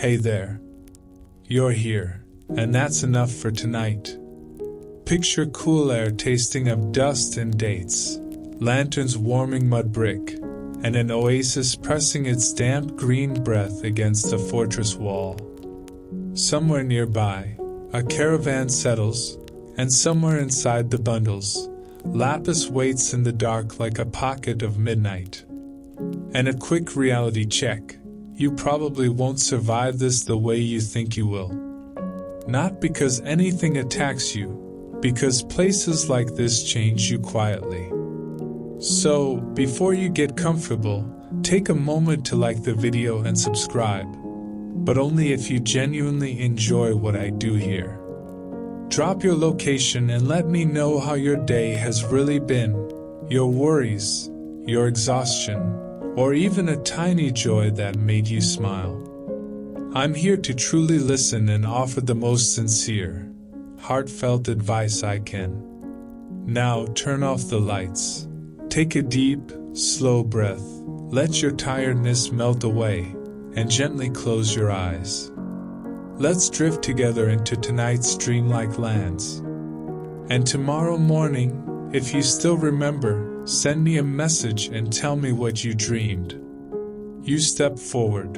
Hey there. You're here, and that's enough for tonight. Picture cool air tasting of dust and dates, lanterns warming mud brick, and an oasis pressing its damp green breath against the fortress wall. Somewhere nearby, a caravan settles, and somewhere inside the bundles, Lapis waits in the dark like a pocket of midnight. And a quick reality check. You probably won't survive this the way you think you will. Not because anything attacks you, because places like this change you quietly. So, before you get comfortable, take a moment to like the video and subscribe, but only if you genuinely enjoy what I do here. Drop your location and let me know how your day has really been, your worries, your exhaustion, or even a tiny joy that made you smile. I'm here to truly listen and offer the most sincere, heartfelt advice I can. Now turn off the lights. Take a deep, slow breath, let your tiredness melt away, and gently close your eyes. Let's drift together into tonight's dreamlike lands. And tomorrow morning, if you still remember, send me a message and tell me what you dreamed. You step forward,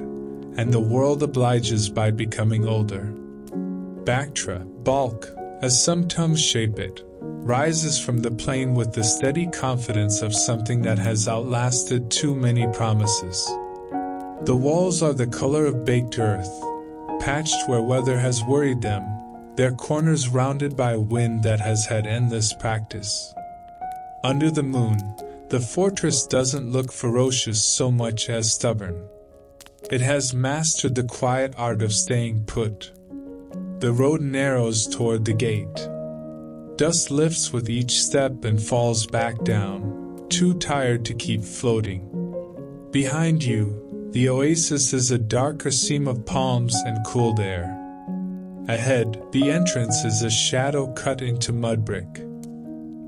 and the world obliges by becoming older. Bactra, bulk, as some tongues shape it, rises from the plain with the steady confidence of something that has outlasted too many promises. The walls are the color of baked earth, patched where weather has worried them, their corners rounded by a wind that has had endless practice. Under the moon, the fortress doesn't look ferocious so much as stubborn. It has mastered the quiet art of staying put. The road narrows toward the gate. Dust lifts with each step and falls back down, too tired to keep floating. Behind you, the oasis is a darker seam of palms and cooled air. Ahead, the entrance is a shadow cut into mud brick.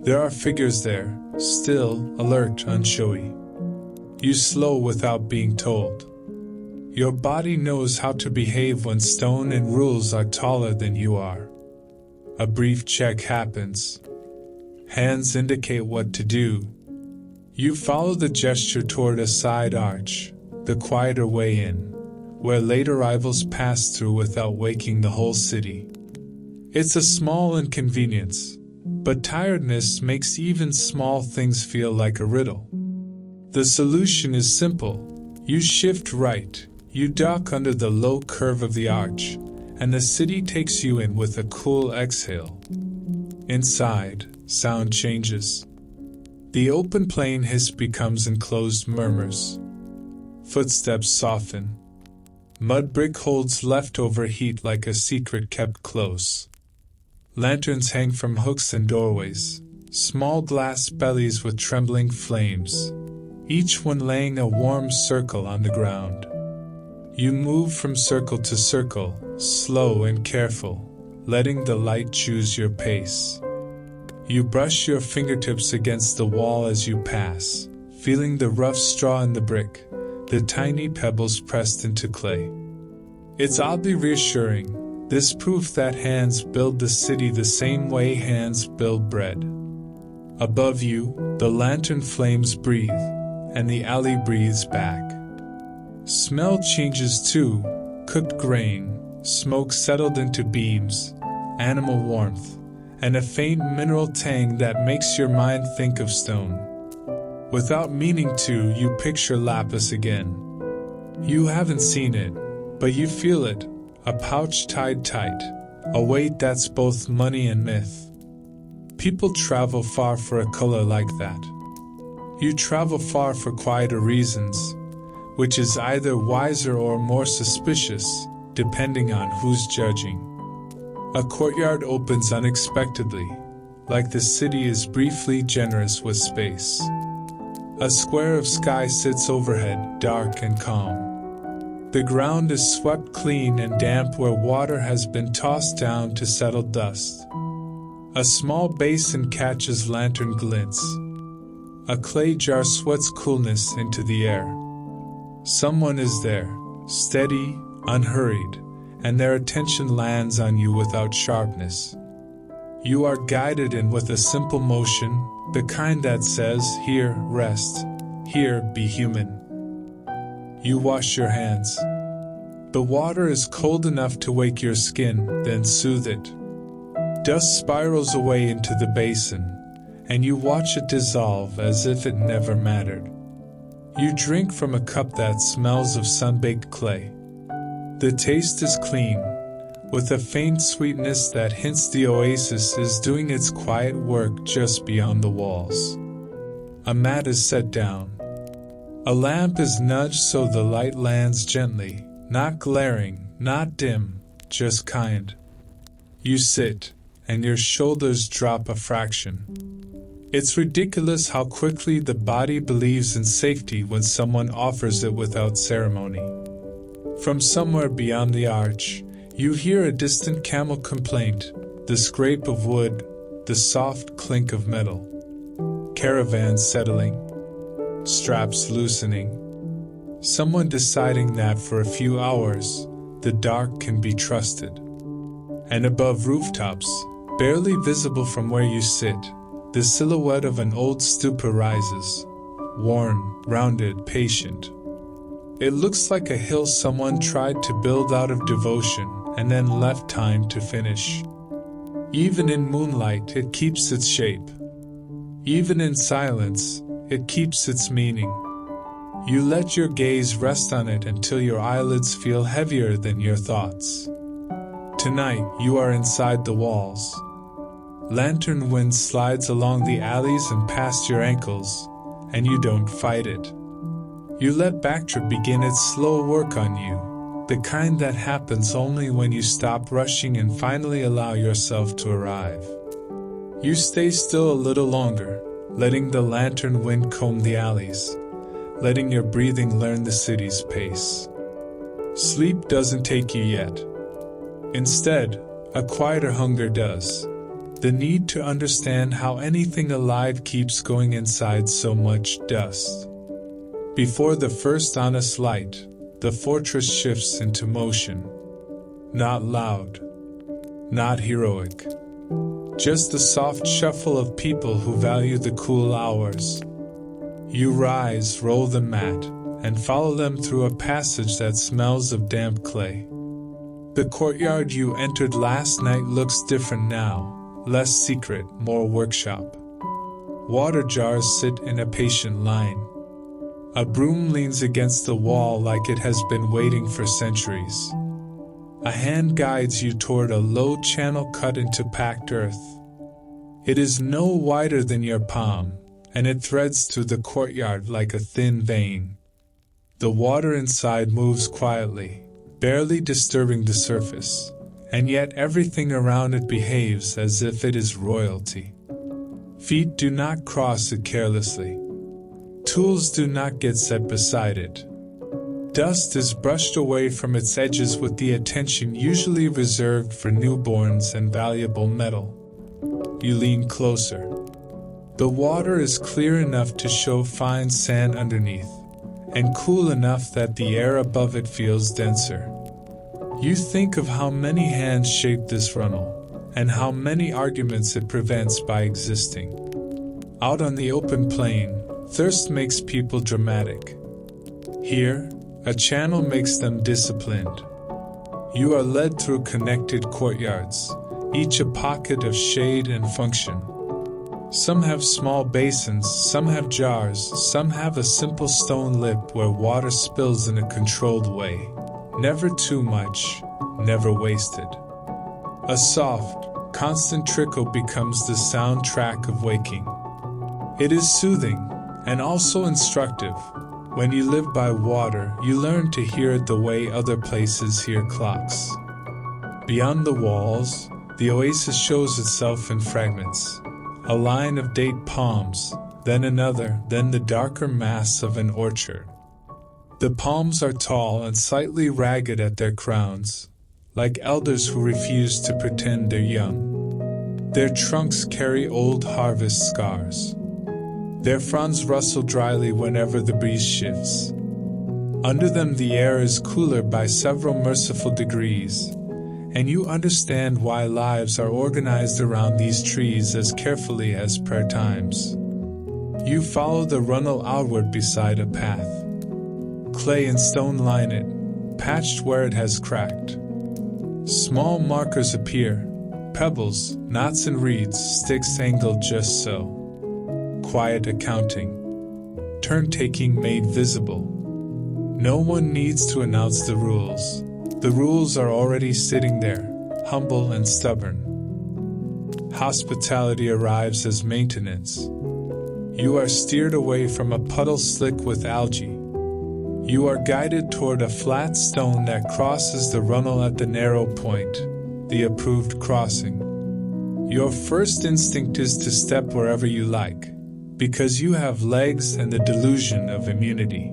There are figures there, still, alert, unshowy. You slow without being told. Your body knows how to behave when stone and rules are taller than you are. A brief check happens. Hands indicate what to do. You follow the gesture toward a side arch, the quieter way in, where late arrivals pass through without waking the whole city. It's a small inconvenience. But tiredness makes even small things feel like a riddle. The solution is simple. You shift right, you duck under the low curve of the arch, and the city takes you in with a cool exhale. Inside, sound changes. The open plain hiss becomes enclosed murmurs. Footsteps soften. Mud brick holds leftover heat like a secret kept close. Lanterns hang from hooks and doorways, small glass bellies with trembling flames, each one laying a warm circle on the ground. You move from circle to circle, slow and careful, letting the light choose your pace. You brush your fingertips against the wall as you pass, feeling the rough straw in the brick, the tiny pebbles pressed into clay. It's oddly reassuring. This proof that hands build the city the same way hands build bread. Above you, the lantern flames breathe, and the alley breathes back. Smell changes too, cooked grain, smoke settled into beams, animal warmth, and a faint mineral tang that makes your mind think of stone. Without meaning to, you picture Lapis again. You haven't seen it, but you feel it. A pouch tied tight, a weight that's both money and myth. People travel far for a color like that. You travel far for quieter reasons, which is either wiser or more suspicious, depending on who's judging. A courtyard opens unexpectedly, like the city is briefly generous with space. A square of sky sits overhead, dark and calm. The ground is swept clean and damp where water has been tossed down to settle dust. A small basin catches lantern glints. A clay jar sweats coolness into the air. Someone is there, steady, unhurried, and their attention lands on you without sharpness. You are guided in with a simple motion, the kind that says, "Here, rest. Here, be human." You wash your hands. The water is cold enough to wake your skin, then soothe it. Dust spirals away into the basin, and you watch it dissolve as if it never mattered. You drink from a cup that smells of sun-baked clay. The taste is clean, with a faint sweetness that hints the oasis is doing its quiet work just beyond the walls. A mat is set down. A lamp is nudged so the light lands gently, not glaring, not dim, just kind. You sit, and your shoulders drop a fraction. It's ridiculous how quickly the body believes in safety when someone offers it without ceremony. From somewhere beyond the arch, you hear a distant camel complaint, the scrape of wood, the soft clink of metal. Caravans settling, straps loosening. Someone deciding that for a few hours, the dark can be trusted. And above rooftops, barely visible from where you sit, the silhouette of an old stupa rises, worn, rounded, patient. It looks like a hill someone tried to build out of devotion and then left time to finish. Even in moonlight, it keeps its shape. Even in silence, it keeps its meaning. You let your gaze rest on it until your eyelids feel heavier than your thoughts. Tonight, you are inside the walls. Lantern wind slides along the alleys and past your ankles, and you don't fight it. You let Bactra begin its slow work on you, the kind that happens only when you stop rushing and finally allow yourself to arrive. You stay still a little longer, letting the lantern wind comb the alleys, letting your breathing learn the city's pace. Sleep doesn't take you yet. Instead, a quieter hunger does. The need to understand how anything alive keeps going inside so much dust. Before the first honest light, the fortress shifts into motion. Not loud, not heroic. Just the soft shuffle of people who value the cool hours. You rise, roll the mat, and follow them through a passage that smells of damp clay. The courtyard you entered last night looks different now. Less secret, more workshop. Water jars sit in a patient line. A broom leans against the wall like it has been waiting for centuries. A hand guides you toward a low channel cut into packed earth. It is no wider than your palm, and it threads through the courtyard like a thin vein. The water inside moves quietly, barely disturbing the surface. And yet everything around it behaves as if it is royalty. Feet do not cross it carelessly. Tools do not get set beside it. Dust is brushed away from its edges with the attention usually reserved for newborns and valuable metal. You lean closer. The water is clear enough to show fine sand underneath, and cool enough that the air above it feels denser. You think of how many hands shape this runnel, and how many arguments it prevents by existing. Out on the open plain, thirst makes people dramatic. Here, a channel makes them disciplined. You are led through connected courtyards, each a pocket of shade and function. Some have small basins, some have jars, some have a simple stone lip where water spills in a controlled way. Never too much, never wasted. A soft, constant trickle becomes the soundtrack of waking. It is soothing, and also instructive. When you live by water, you learn to hear it the way other places hear clocks. Beyond the walls, the oasis shows itself in fragments. A line of date palms, then another, then the darker mass of an orchard. The palms are tall and slightly ragged at their crowns, like elders who refuse to pretend they're young. Their trunks carry old harvest scars. Their fronds rustle dryly whenever the breeze shifts. Under them the air is cooler by several merciful degrees, and you understand why lives are organized around these trees as carefully as prayer times. You follow the runnel outward beside a path. Clay and stone line it, patched where it has cracked. Small markers appear, pebbles, knots and reeds, sticks angled just so. Quiet accounting. Turn-taking made visible. No one needs to announce the rules. The rules are already sitting there, humble and stubborn. Hospitality arrives as maintenance. You are steered away from a puddle slick with algae. You are guided toward a flat stone that crosses the runnel at the narrow point, the approved crossing. Your first instinct is to step wherever you like, because you have legs and the delusion of immunity.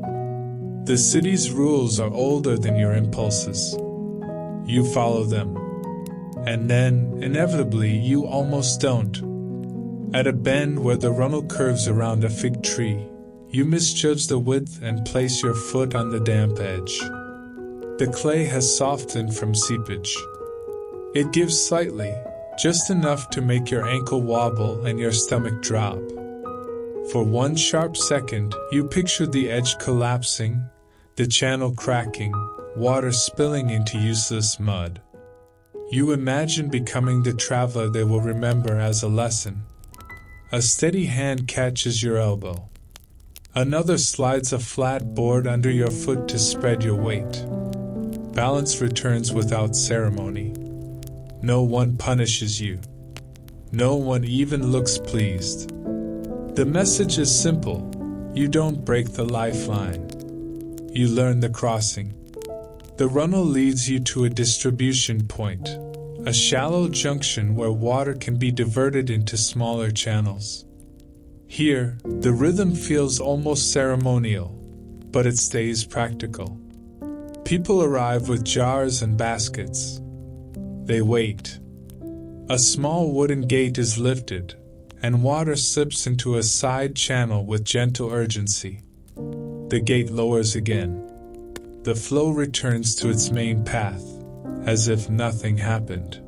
The city's rules are older than your impulses. You follow them. And then, inevitably, you almost don't. At a bend where the runnel curves around a fig tree, you misjudge the width and place your foot on the damp edge. The clay has softened from seepage. It gives slightly, just enough to make your ankle wobble and your stomach drop. For one sharp second, you picture the edge collapsing, the channel cracking, water spilling into useless mud. You imagine becoming the traveler they will remember as a lesson. A steady hand catches your elbow. Another slides a flat board under your foot to spread your weight. Balance returns without ceremony. No one punishes you. No one even looks pleased. The message is simple. You don't break the lifeline. You learn the crossing. The runnel leads you to a distribution point, a shallow junction where water can be diverted into smaller channels. Here, the rhythm feels almost ceremonial, but it stays practical. People arrive with jars and baskets. They wait. A small wooden gate is lifted, and water slips into a side channel with gentle urgency. The gate lowers again. The flow returns to its main path, as if nothing happened.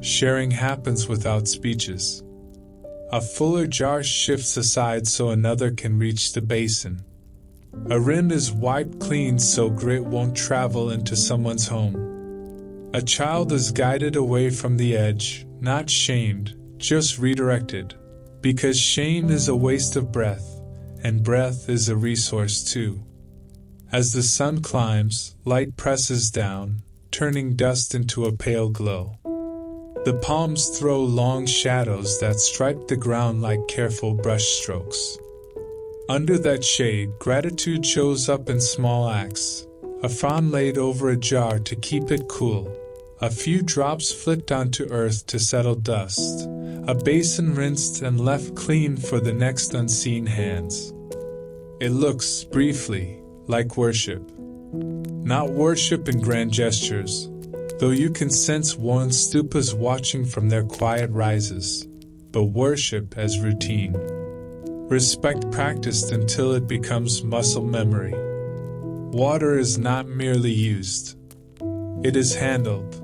Sharing happens without speeches. A fuller jar shifts aside so another can reach the basin. A rim is wiped clean so grit won't travel into someone's home. A child is guided away from the edge, not shamed, just redirected, because shame is a waste of breath, and breath is a resource too. As the sun climbs, light presses down, turning dust into a pale glow. The palms throw long shadows that stripe the ground like careful brushstrokes. Under that shade, gratitude shows up in small acts. A frond laid over a jar to keep it cool. A few drops flicked onto earth to settle dust. A basin rinsed and left clean for the next unseen hands. It looks, briefly, like worship. Not worship in grand gestures, though you can sense worn stupas watching from their quiet rises, but worship as routine. Respect practiced until it becomes muscle memory. Water is not merely used. It is handled.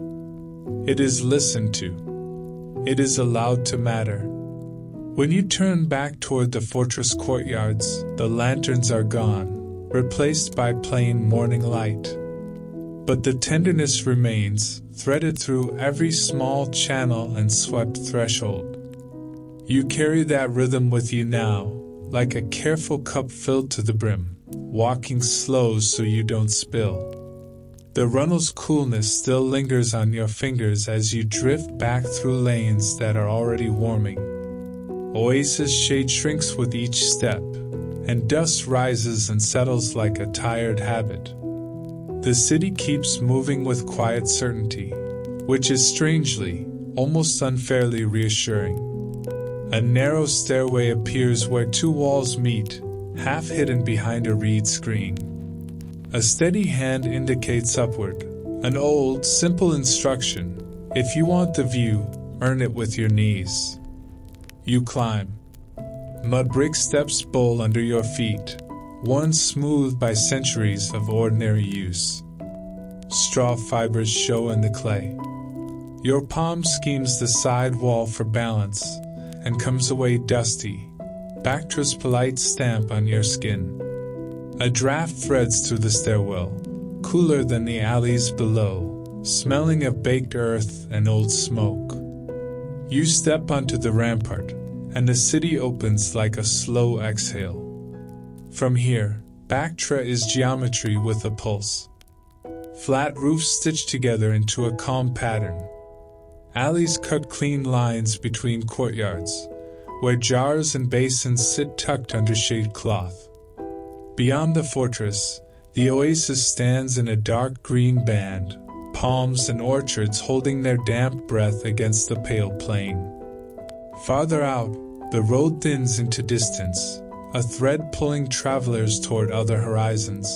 It is listened to. It is allowed to matter. When you turn back toward the fortress courtyards, the lanterns are gone, replaced by plain morning light. But the tenderness remains, threaded through every small channel and swept threshold. You carry that rhythm with you now, like a careful cup filled to the brim, walking slow so you don't spill. The runnel's coolness still lingers on your fingers as you drift back through lanes that are already warming. Oasis shade shrinks with each step, and dust rises and settles like a tired habit. The city keeps moving with quiet certainty, which is strangely, almost unfairly reassuring. A narrow stairway appears where two walls meet, half hidden behind a reed screen. A steady hand indicates upward, an old, simple instruction. If you want the view, earn it with your knees. You climb. Mud brick steps bowl under your feet. worn smooth by centuries of ordinary use. Straw fibers show in the clay. Your palm schemes the side wall for balance and comes away dusty, Bactra's polite stamp on your skin. A draft threads through the stairwell, cooler than the alleys below, smelling of baked earth and old smoke. You step onto the rampart, and the city opens like a slow exhale. From here, Bactra is geometry with a pulse. Flat roofs stitched together into a calm pattern. Alleys cut clean lines between courtyards, where jars and basins sit tucked under shade cloth. Beyond the fortress, the Oasis stands in a dark green band, palms and orchards holding their damp breath against the pale plain. Farther out, the road thins into distance, a thread pulling travelers toward other horizons.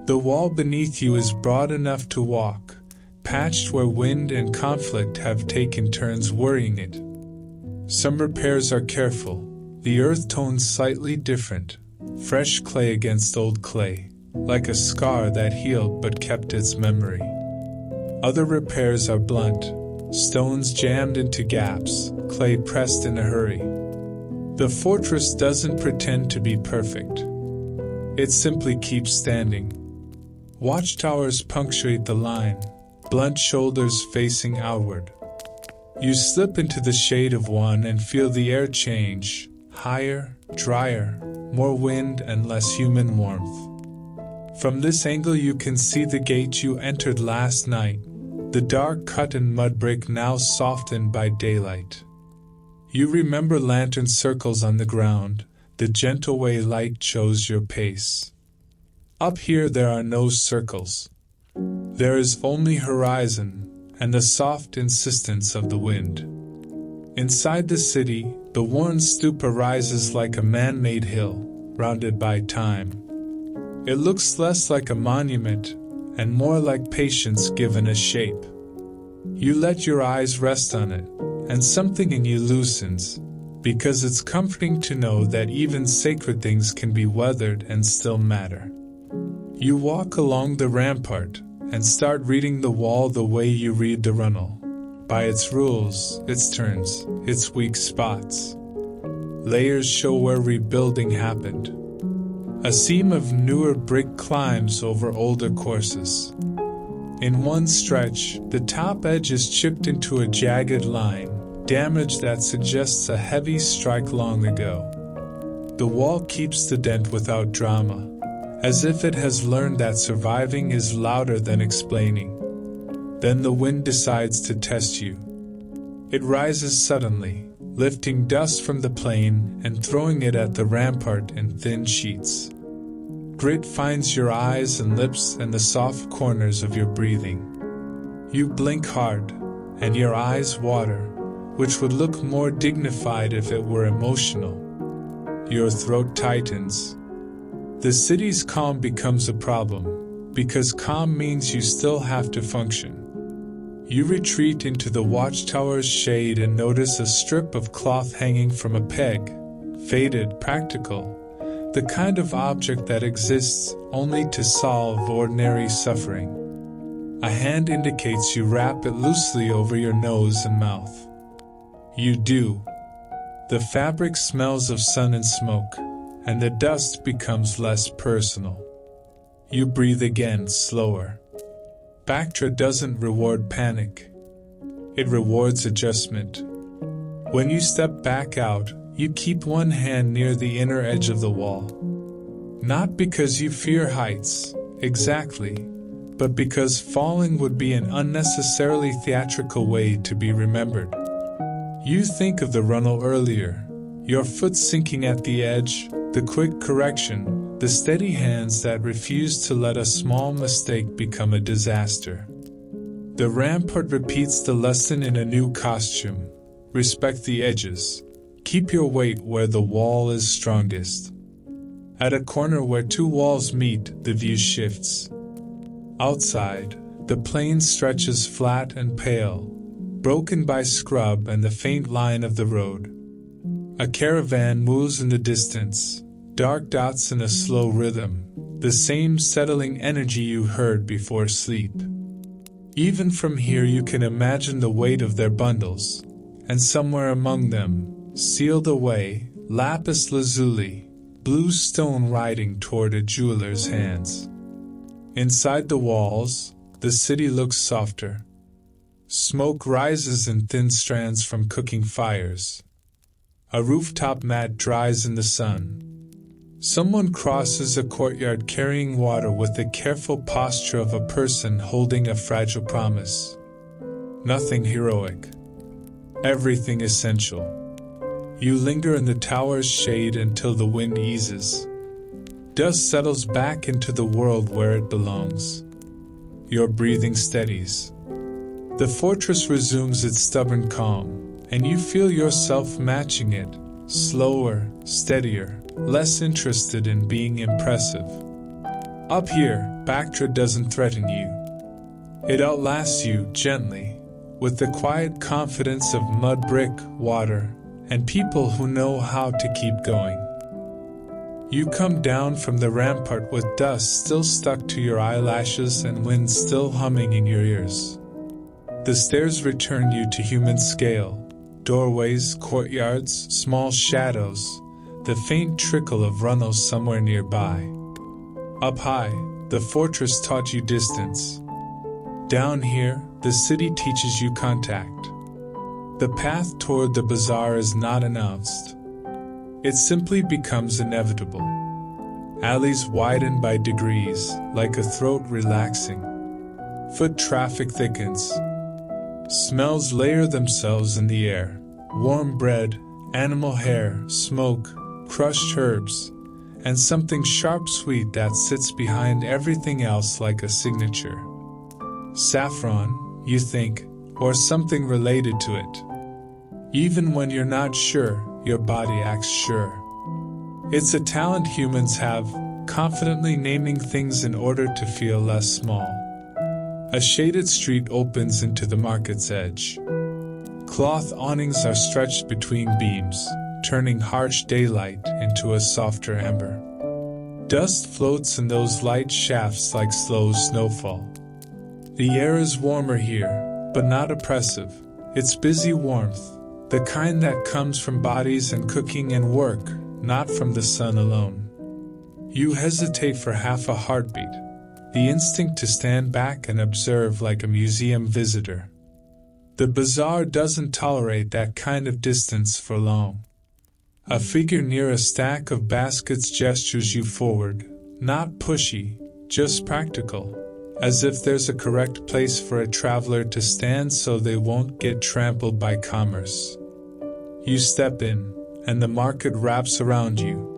The wall beneath you is broad enough to walk, patched where wind and conflict have taken turns worrying it. Some repairs are careful, the earth tones slightly different, fresh clay against old clay, like a scar that healed but kept its memory. Other repairs are blunt, stones jammed into gaps, clay pressed in a hurry. The fortress doesn't pretend to be perfect. It simply keeps standing. Watchtowers punctuate the line, blunt shoulders facing outward. You slip into the shade of one and feel the air change, higher, drier, more wind and less human warmth. From this angle you can see the gate you entered last night, the dark cut-in mud brick now softened by daylight. You remember lantern circles on the ground, the gentle way light chose your pace. Up here there are no circles. There is only horizon and the soft insistence of the wind. Inside the city, the worn stupa rises like a man-made hill, rounded by time. It looks less like a monument and more like patience given a shape. You let your eyes rest on it, and something in you loosens, because it's comforting to know that even sacred things can be weathered and still matter. You walk along the rampart and start reading the wall the way you read the runnel, by its rules, its turns, its weak spots. Layers show where rebuilding happened. A seam of newer brick climbs over older courses. In one stretch, the top edge is chipped into a jagged line, damage that suggests a heavy strike long ago. The wall keeps the dent without drama, as if it has learned that surviving is louder than explaining. Then the wind decides to test you. It rises suddenly, lifting dust from the plain and throwing it at the rampart in thin sheets. Grit finds your eyes and lips and the soft corners of your breathing. You blink hard, and your eyes water, which would look more dignified if it were emotional. Your throat tightens. The city's calm becomes a problem, because calm means you still have to function. You retreat into the watchtower's shade and notice a strip of cloth hanging from a peg, faded, practical, the kind of object that exists only to solve ordinary suffering. A hand indicates you wrap it loosely over your nose and mouth. You do. The fabric smells of sun and smoke, and the dust becomes less personal. You breathe again, slower. Bactra doesn't reward panic. It rewards adjustment. When you step back out, you keep one hand near the inner edge of the wall. Not because you fear heights, exactly, but because falling would be an unnecessarily theatrical way to be remembered. You think of the runnel earlier, your foot sinking at the edge, the quick correction, the steady hands that refuse to let a small mistake become a disaster. The rampart repeats the lesson in a new costume. Respect the edges. Keep your weight where the wall is strongest. At a corner where two walls meet, the view shifts. Outside, the plain stretches flat and pale, broken by scrub and the faint line of the road. A caravan moves in the distance, dark dots in a slow rhythm, the same settling energy you heard before sleep. Even from here you can imagine the weight of their bundles, and somewhere among them, sealed away, lapis lazuli, blue stone riding toward a jeweler's hands. Inside the walls, the city looks softer. Smoke rises in thin strands from cooking fires. A rooftop mat dries in the sun. Someone crosses a courtyard carrying water with the careful posture of a person holding a fragile promise. Nothing heroic. Everything essential. You linger in the tower's shade until the wind eases. Dust settles back into the world where it belongs. Your breathing steadies. The fortress resumes its stubborn calm, and you feel yourself matching it, slower, steadier, less interested in being impressive. Up here, Bactra doesn't threaten you. It outlasts you gently, with the quiet confidence of mud brick, water, and people who know how to keep going. You come down from the rampart with dust still stuck to your eyelashes and wind still humming in your ears. The stairs return you to human scale. Doorways, courtyards, small shadows, the faint trickle of runnels somewhere nearby. Up high, the fortress taught you distance. Down here, the city teaches you contact. The path toward the bazaar is not announced. It simply becomes inevitable. Alleys widen by degrees, like a throat relaxing. Foot traffic thickens. Smells layer themselves in the air. Warm bread, animal hair, smoke, crushed herbs, and something sharp sweet that sits behind everything else like a signature. Saffron, you think, or something related to it. Even when you're not sure, your body acts sure. It's a talent humans have, confidently naming things in order to feel less small. A shaded street opens into the market's edge. Cloth awnings are stretched between beams, turning harsh daylight into a softer amber. Dust floats in those light shafts like slow snowfall. The air is warmer here, but not oppressive. It's busy warmth, the kind that comes from bodies and cooking and work, not from the sun alone. You hesitate for half a heartbeat. The instinct to stand back and observe like a museum visitor. The bazaar doesn't tolerate that kind of distance for long. A figure near a stack of baskets gestures you forward, not pushy, just practical, as if there's a correct place for a traveler to stand so they won't get trampled by commerce. You step in, and the market wraps around you.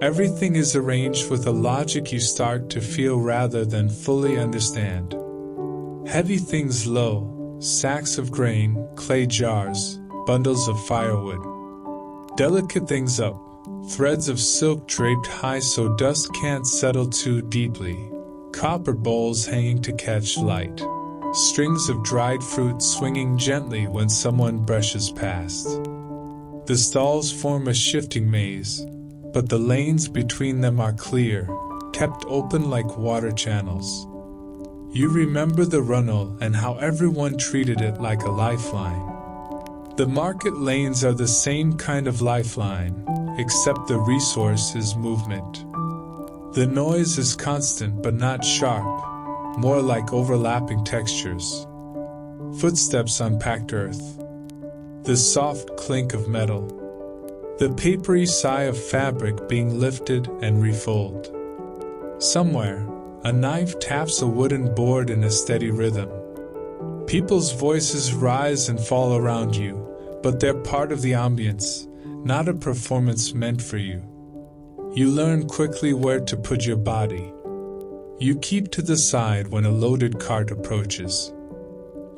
Everything is arranged with a logic you start to feel rather than fully understand. Heavy things low, sacks of grain, clay jars, bundles of firewood. Delicate things up, threads of silk draped high so dust can't settle too deeply, copper bowls hanging to catch light, strings of dried fruit swinging gently when someone brushes past. The stalls form a shifting maze, but the lanes between them are clear, kept open like water channels. You remember the runnel and how everyone treated it like a lifeline. The market lanes are the same kind of lifeline, except the resource is movement. The noise is constant but not sharp, more like overlapping textures. Footsteps on packed earth. The soft clink of metal. The papery sigh of fabric being lifted and refolded. Somewhere, a knife taps a wooden board in a steady rhythm. People's voices rise and fall around you, but they're part of the ambience, not a performance meant for you. You learn quickly where to put your body. You keep to the side when a loaded cart approaches.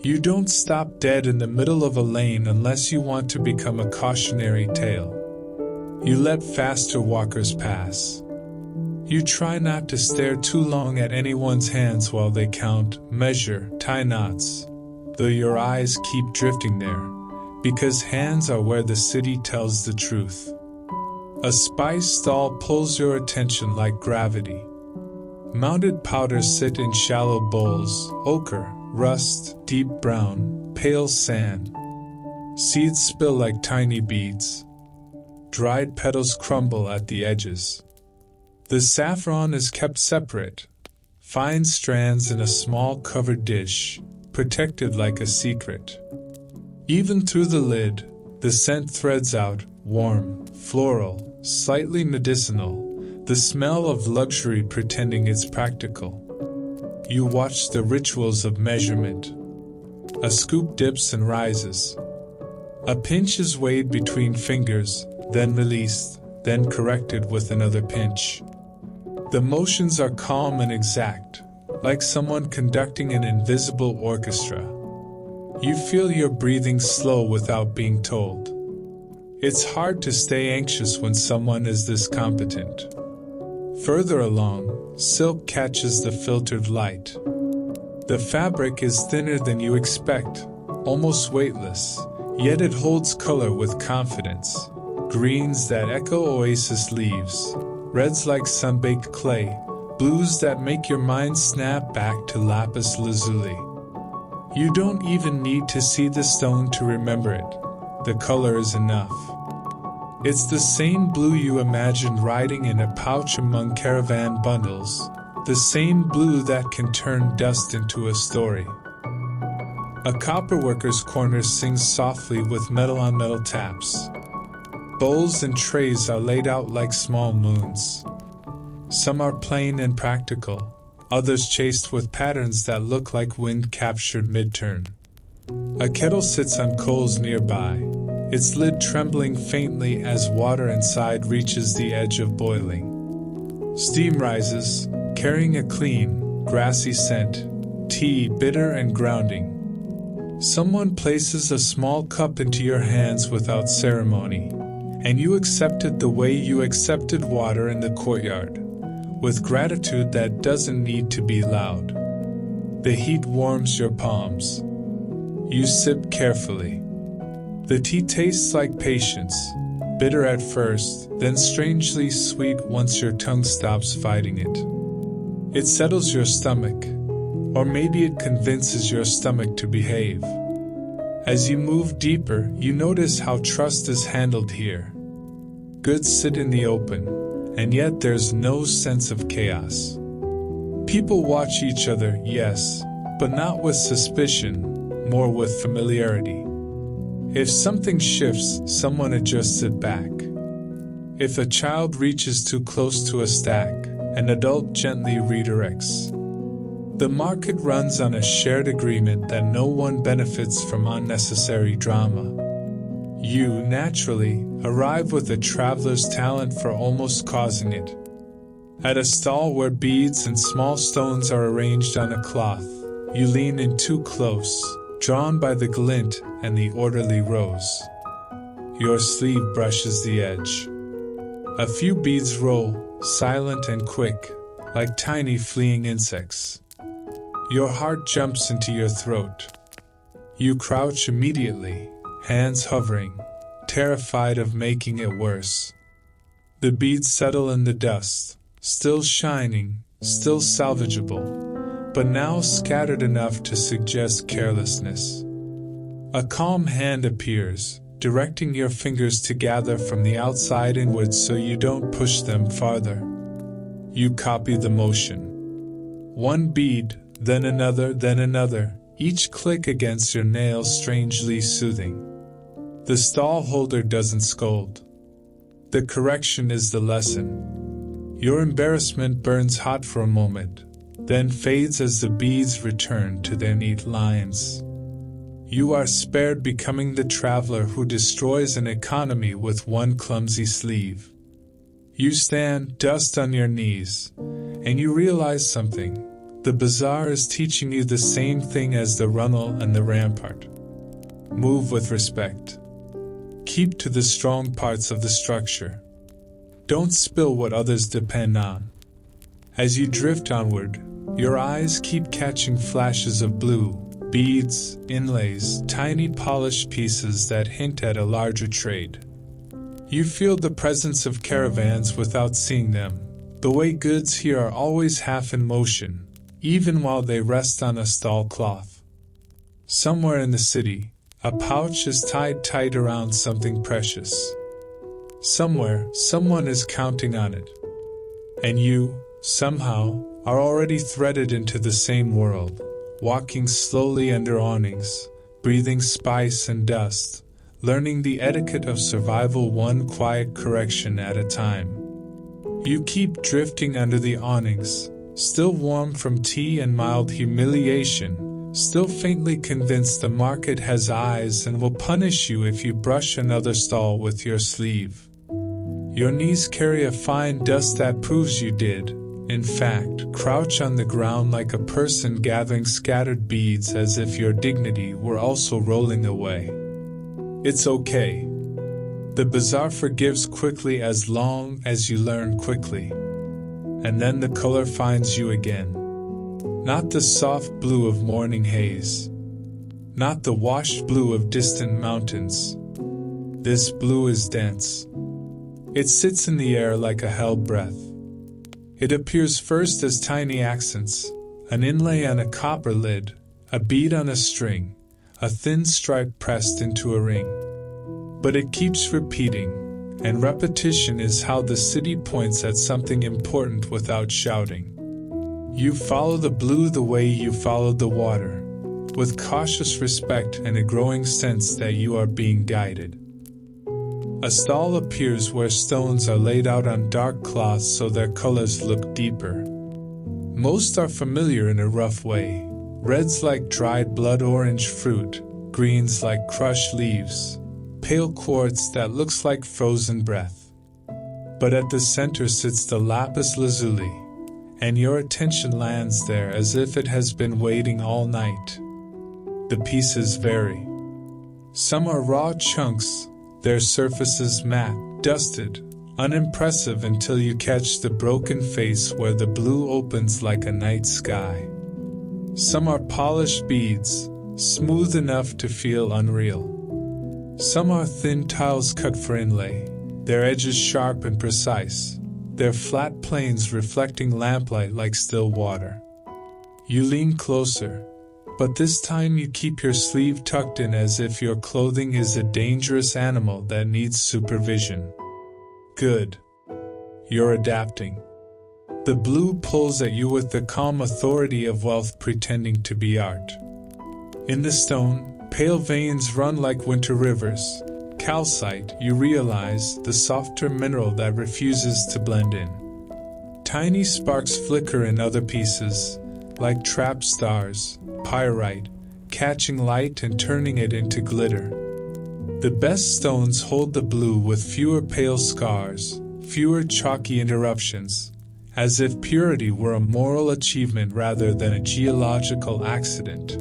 You don't stop dead in the middle of a lane unless you want to become a cautionary tale. You let faster walkers pass. You try not to stare too long at anyone's hands while they count, measure, tie knots, though your eyes keep drifting there, because hands are where the city tells the truth. A spice stall pulls your attention like gravity. Mounted powders sit in shallow bowls, ochre, rust, deep brown, pale sand. Seeds spill like tiny beads. Dried petals crumble at the edges. The saffron is kept separate, fine strands in a small covered dish, protected like a secret. Even through the lid, the scent threads out, warm, floral, slightly medicinal, the smell of luxury pretending it's practical. You watch the rituals of measurement. A scoop dips and rises. A pinch is weighed between fingers, then released, then corrected with another pinch. The motions are calm and exact, like someone conducting an invisible orchestra. You feel your breathing slow without being told. It's hard to stay anxious when someone is this competent. Further along, silk catches the filtered light. The fabric is thinner than you expect, almost weightless, yet it holds color with confidence. Greens that echo Oasis leaves, reds like sun-baked clay, blues that make your mind snap back to lapis lazuli. You don't even need to see the stone to remember it. The color is enough. It's the same blue you imagined riding in a pouch among caravan bundles, the same blue that can turn dust into a story. A copperworker's corner sings softly with metal-on-metal taps. Bowls and trays are laid out like small moons. Some are plain and practical, others chased with patterns that look like wind captured mid-turn. A kettle sits on coals nearby, its lid trembling faintly as water inside reaches the edge of boiling. Steam rises, carrying a clean, grassy scent, tea bitter and grounding. Someone places a small cup into your hands without ceremony, and you accept it the way you accepted water in the courtyard, with gratitude that doesn't need to be loud. The heat warms your palms. You sip carefully. The tea tastes like patience, bitter at first, then strangely sweet once your tongue stops fighting it. It settles your stomach, or maybe it convinces your stomach to behave. As you move deeper, you notice how trust is handled here. Goods sit in the open, and yet there's no sense of chaos. People watch each other, yes, but not with suspicion, more with familiarity. If something shifts, someone adjusts it back. If a child reaches too close to a stack, an adult gently redirects. The market runs on a shared agreement that no one benefits from unnecessary drama. You, naturally, arrive with a traveler's talent for almost causing it. At a stall where beads and small stones are arranged on a cloth, you lean in too close, drawn by the glint and the orderly rows. Your sleeve brushes the edge. A few beads roll, silent and quick, like tiny fleeing insects. Your heart jumps into your throat. You crouch immediately, hands hovering, terrified of making it worse. The beads settle in the dust, still shining, still salvageable, but now scattered enough to suggest carelessness. A calm hand appears, directing your fingers to gather from the outside inwards so you don't push them farther. You copy the motion. One bead, then another, each click against your nails strangely soothing. The stall holder doesn't scold. The correction is the lesson. Your embarrassment burns hot for a moment, then fades as the beads return to their neat lines. You are spared becoming the traveler who destroys an economy with one clumsy sleeve. You stand, dust on your knees, and you realize something. The bazaar is teaching you the same thing as the runnel and the rampart. Move with respect. Keep to the strong parts of the structure. Don't spill what others depend on. As you drift onward, your eyes keep catching flashes of blue, beads, inlays, tiny polished pieces that hint at a larger trade. You feel the presence of caravans without seeing them, the way goods here are always half in motion, even while they rest on a stall cloth. Somewhere in the city, a pouch is tied tight around something precious. Somewhere, someone is counting on it. And you, somehow, are already threaded into the same world, walking slowly under awnings, breathing spice and dust, learning the etiquette of survival one quiet correction at a time. You keep drifting under the awnings, still warm from tea and mild humiliation, still faintly convinced the market has eyes and will punish you if you brush another stall with your sleeve. Your knees carry a fine dust that proves you did, in fact, crouch on the ground like a person gathering scattered beads as if your dignity were also rolling away. It's okay. The bazaar forgives quickly as long as you learn quickly. And then the color finds you again. Not the soft blue of morning haze. Not the washed blue of distant mountains. This blue is dense. It sits in the air like a held breath. It appears first as tiny accents, an inlay on a copper lid, a bead on a string, a thin stripe pressed into a ring. But it keeps repeating, and repetition is how the city points at something important without shouting. You follow the blue the way you followed the water, with cautious respect and a growing sense that you are being guided. A stall appears where stones are laid out on dark cloths so their colors look deeper. Most are familiar in a rough way, reds like dried blood orange fruit, greens like crushed leaves, pale quartz that looks like frozen breath. But at the center sits the lapis lazuli, and your attention lands there as if it has been waiting all night. The pieces vary. Some are raw chunks, their surfaces matte, dusted, unimpressive until you catch the broken face where the blue opens like a night sky. Some are polished beads, smooth enough to feel unreal. Some are thin tiles cut for inlay, their edges sharp and precise, their flat planes reflecting lamplight like still water. You lean closer, but this time you keep your sleeve tucked in as if your clothing is a dangerous animal that needs supervision. Good. You're adapting. The blue pulls at you with the calm authority of wealth pretending to be art. In the stone, pale veins run like winter rivers. Calcite, you realize, the softer mineral that refuses to blend in. Tiny sparks flicker in other pieces, like trapped stars, pyrite, catching light and turning it into glitter. The best stones hold the blue with fewer pale scars, fewer chalky interruptions, as if purity were a moral achievement rather than a geological accident.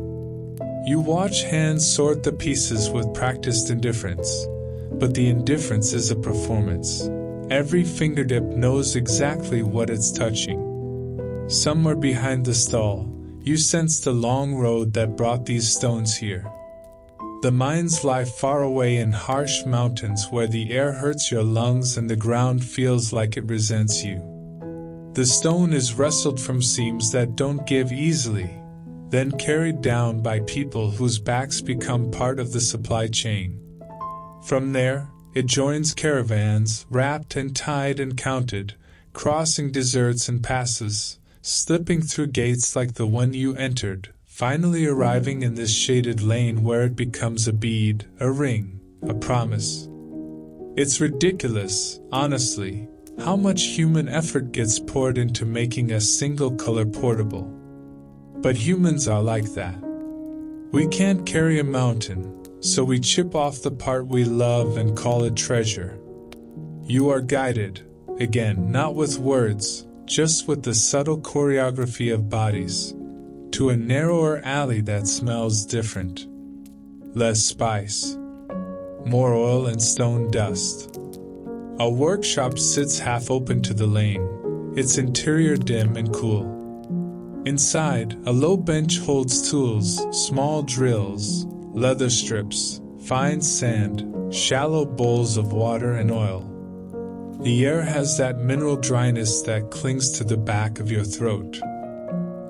You watch hands sort the pieces with practiced indifference, but the indifference is a performance. Every fingertip knows exactly what it's touching. Somewhere behind the stall, you sense the long road that brought these stones here. The mines lie far away in harsh mountains where the air hurts your lungs and the ground feels like it resents you. The stone is wrestled from seams that don't give easily, then carried down by people whose backs become part of the supply chain. From there, it joins caravans, wrapped and tied and counted, crossing deserts and passes, slipping through gates like the one you entered, finally arriving in this shaded lane where it becomes a bead, a ring, a promise. It's ridiculous, honestly, how much human effort gets poured into making a single color portable. But humans are like that. We can't carry a mountain, so we chip off the part we love and call it treasure. You are guided, again, not with words, just with the subtle choreography of bodies, to a narrower alley that smells different. Less spice. More oil and stone dust. A workshop sits half open to the lane, its interior dim and cool. Inside, a low bench holds tools, small drills, leather strips, fine sand, shallow bowls of water and oil. The air has that mineral dryness that clings to the back of your throat.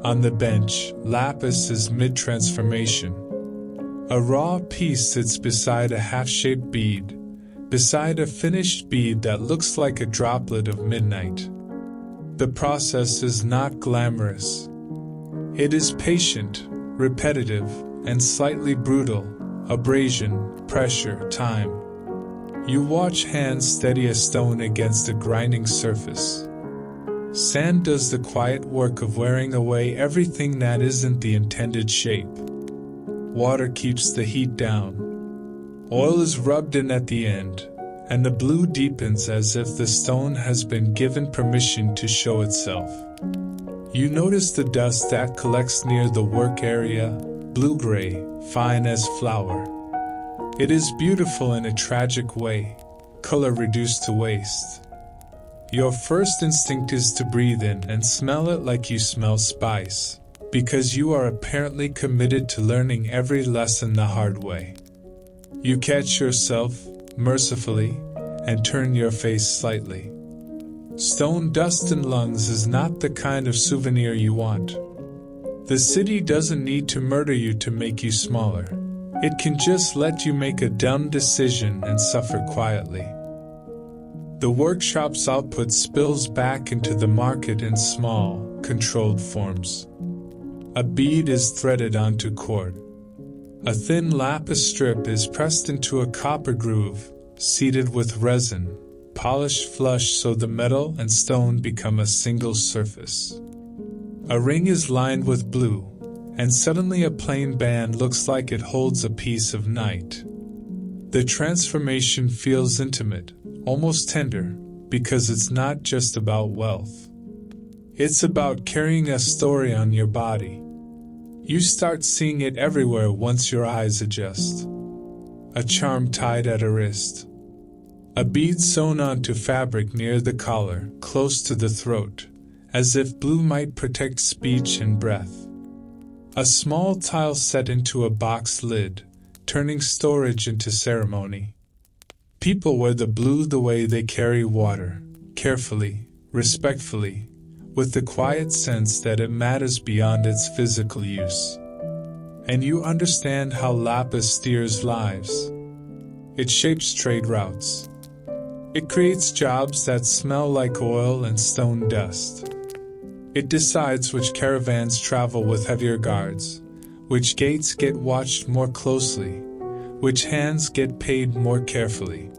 On the bench, lapis is mid-transformation. A raw piece sits beside a half-shaped bead, beside a finished bead that looks like a droplet of midnight. The process is not glamorous. It is patient, repetitive, and slightly brutal. Abrasion, pressure, time. You watch hands steady a stone against a grinding surface. Sand does the quiet work of wearing away everything that isn't the intended shape. Water keeps the heat down. Oil is rubbed in at the end, and the blue deepens as if the stone has been given permission to show itself. You notice the dust that collects near the work area, blue-gray, fine as flour. It is beautiful in a tragic way, color reduced to waste. Your first instinct is to breathe in and smell it like you smell spice, because you are apparently committed to learning every lesson the hard way. You catch yourself, mercifully, and turn your face slightly. Stone dust in lungs is not the kind of souvenir you want. The city doesn't need to murder you to make you smaller. It can just let you make a dumb decision and suffer quietly. The workshop's output spills back into the market in small, controlled forms. A bead is threaded onto cord. A thin lapis strip is pressed into a copper groove, seeded with resin, polished flush so the metal and stone become a single surface. A ring is lined with blue, and suddenly a plain band looks like it holds a piece of night. The transformation feels intimate, almost tender, because it's not just about wealth. It's about carrying a story on your body. You start seeing it everywhere once your eyes adjust. A charm tied at a wrist. A bead sewn onto fabric near the collar, close to the throat, as if blue might protect speech and breath. A small tile set into a box lid, turning storage into ceremony. People wear the blue the way they carry water, carefully, respectfully, with the quiet sense that it matters beyond its physical use. And you understand how lapis steers lives. It shapes trade routes. It creates jobs that smell like oil and stone dust. It decides which caravans travel with heavier guards, which gates get watched more closely, which hands get paid more carefully.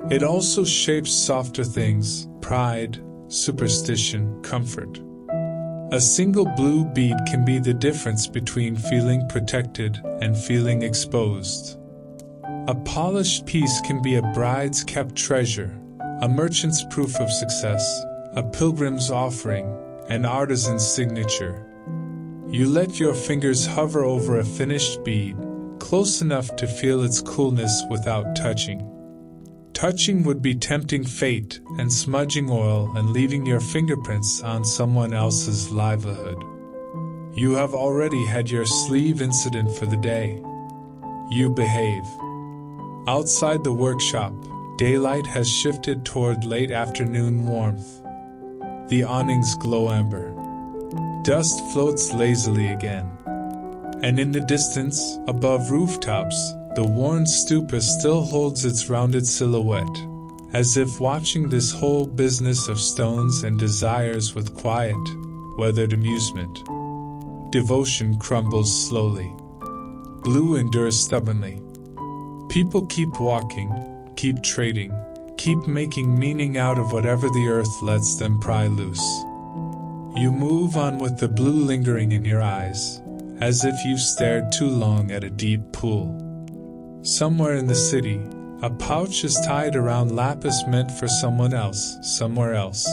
It also shapes softer things, pride, superstition, comfort. A single blue bead can be the difference between feeling protected and feeling exposed. A polished piece can be a bride's kept treasure, a merchant's proof of success, a pilgrim's offering, an artisan's signature. You let your fingers hover over a finished bead, close enough to feel its coolness without touching. Touching would be tempting fate and smudging oil and leaving your fingerprints on someone else's livelihood. You have already had your sleeve incident for the day. You behave. Outside the workshop, daylight has shifted toward late afternoon warmth. The awnings glow amber. Dust floats lazily again. And in the distance, above rooftops, the worn stupa still holds its rounded silhouette, as if watching this whole business of stones and desires with quiet, weathered amusement. Devotion crumbles slowly. Blue endures stubbornly. People keep walking, keep trading, keep making meaning out of whatever the earth lets them pry loose. You move on with the blue lingering in your eyes, as if you've stared too long at a deep pool. Somewhere in the city, a pouch is tied around lapis meant for someone else, somewhere else.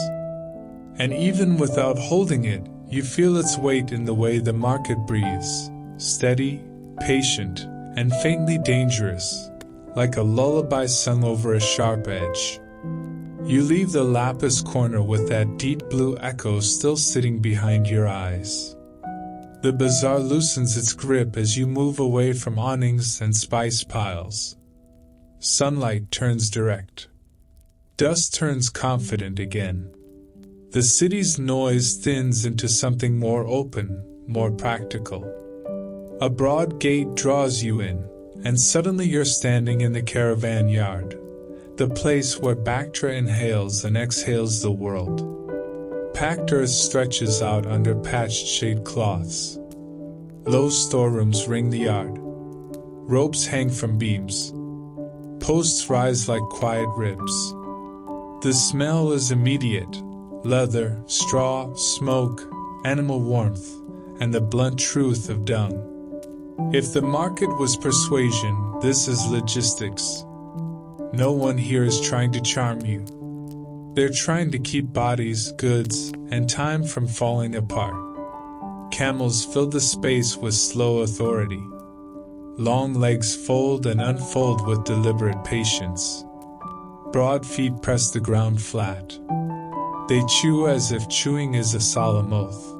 And even without holding it, you feel its weight in the way the market breathes, steady, patient, and faintly dangerous, like a lullaby sung over a sharp edge. You leave the lapis corner with that deep blue echo still sitting behind your eyes. The bazaar loosens its grip as you move away from awnings and spice piles. Sunlight turns direct. Dust turns confident again. The city's noise thins into something more open, more practical. A broad gate draws you in, and suddenly you're standing in the caravan yard, the place where Bactra inhales and exhales the world. Packed earth stretches out under patched shade cloths. Low storerooms ring the yard. Ropes hang from beams. Posts rise like quiet ribs. The smell is immediate: leather, straw, smoke, animal warmth, and the blunt truth of dung. If the market was persuasion, this is logistics. No one here is trying to charm you. They're trying to keep bodies, goods, and time from falling apart. Camels fill the space with slow authority. Long legs fold and unfold with deliberate patience. Broad feet press the ground flat. They chew as if chewing is a solemn oath.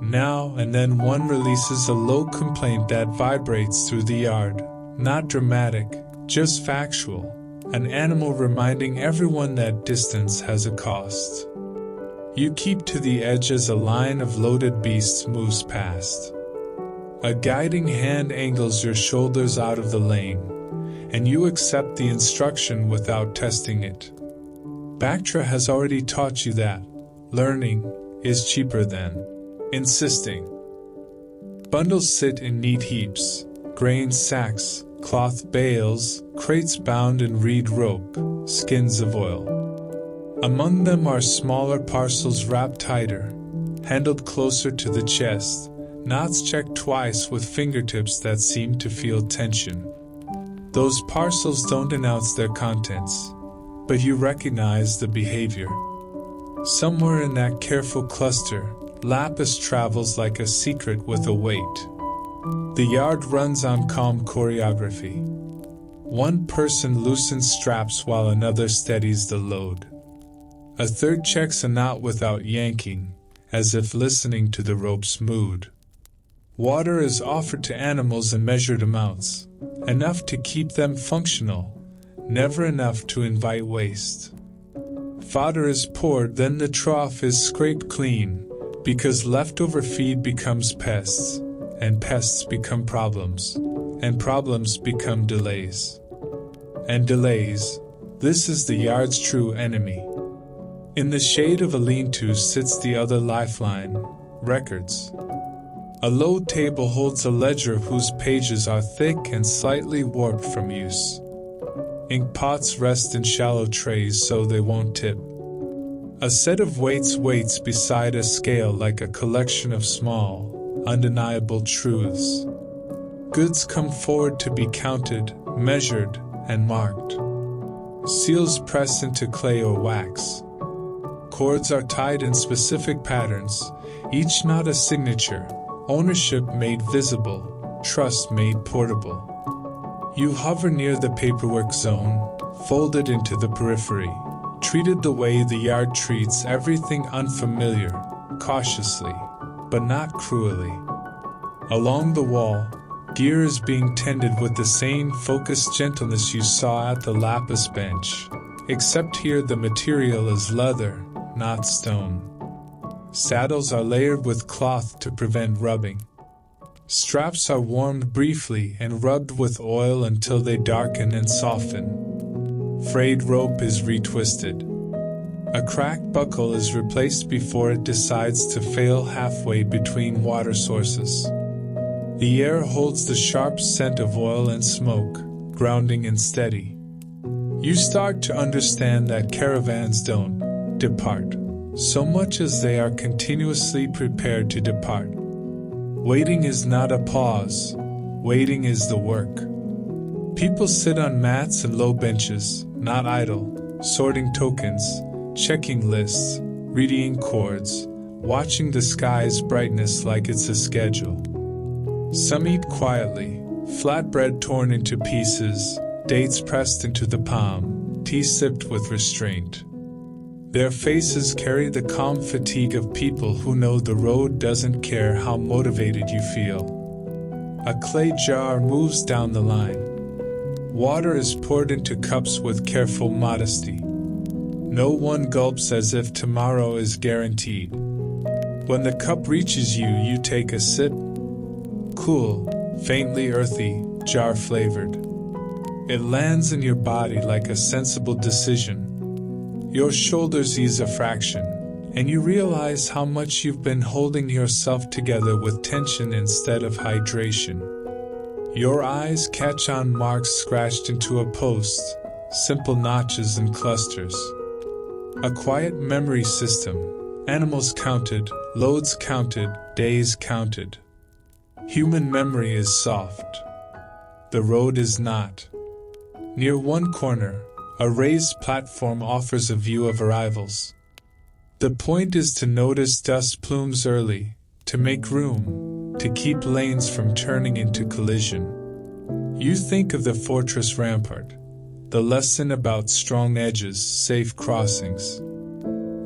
Now and then one releases a low complaint that vibrates through the yard, not dramatic, just factual, an animal reminding everyone that distance has a cost. You keep to the edge as a line of loaded beasts moves past. A guiding hand angles your shoulders out of the lane, and you accept the instruction without testing it. Bactra has already taught you that learning is cheaper than insisting. Bundles sit in neat heaps: grain sacks, cloth bales, crates bound in reed rope, skins of oil. Among them are smaller parcels wrapped tighter, handled closer to the chest, knots checked twice with fingertips that seem to feel tension. Those parcels don't announce their contents, but you recognize the behavior. Somewhere in that careful cluster, lapis travels like a secret with a weight. The yard runs on calm choreography. One person loosens straps while another steadies the load. A third checks a knot without yanking, as if listening to the rope's mood. Water is offered to animals in measured amounts, enough to keep them functional, never enough to invite waste. Fodder is poured, then the trough is scraped clean, because leftover feed becomes pests, and pests become problems, and problems become delays. And delays, this is the yard's true enemy. In the shade of a lean-to sits the other lifeline: records. A low table holds a ledger whose pages are thick and slightly warped from use. Ink pots rest in shallow trays so they won't tip. A set of weights waits beside a scale like a collection of small, undeniable truths. Goods come forward to be counted, measured, and marked. Seals press into clay or wax. Cords are tied in specific patterns, each knot a signature, ownership made visible, trust made portable. You hover near the paperwork zone, folded into the periphery, treated the way the yard treats everything unfamiliar, cautiously, but not cruelly. Along the wall, gear is being tended with the same focused gentleness you saw at the lapis bench, except here the material is leather, not stone. Saddles are layered with cloth to prevent rubbing. Straps are warmed briefly and rubbed with oil until they darken and soften. Frayed rope is retwisted. A cracked buckle is replaced before it decides to fail halfway between water sources. The air holds the sharp scent of oil and smoke, grounding and steady. You start to understand that caravans don't depart so much as they are continuously prepared to depart. Waiting is not a pause, waiting is the work. People sit on mats and low benches, not idle, sorting tokens, checking lists, reading chords, watching the sky's brightness like it's a schedule. Some eat quietly, flatbread torn into pieces, dates pressed into the palm, tea sipped with restraint. Their faces carry the calm fatigue of people who know the road doesn't care how motivated you feel. A clay jar moves down the line. Water is poured into cups with careful modesty. No one gulps as if tomorrow is guaranteed. When the cup reaches you, you take a sip. Cool, faintly earthy, jar-flavored. It lands in your body like a sensible decision. Your shoulders ease a fraction, and you realize how much you've been holding yourself together with tension instead of hydration. Your eyes catch on marks scratched into a post, simple notches and clusters. A quiet memory system, animals counted, loads counted, days counted. Human memory is soft. The road is not. Near one corner, a raised platform offers a view of arrivals. The point is to notice dust plumes early, to make room, to keep lanes from turning into collision. You think of the fortress rampart, the lesson about strong edges, safe crossings.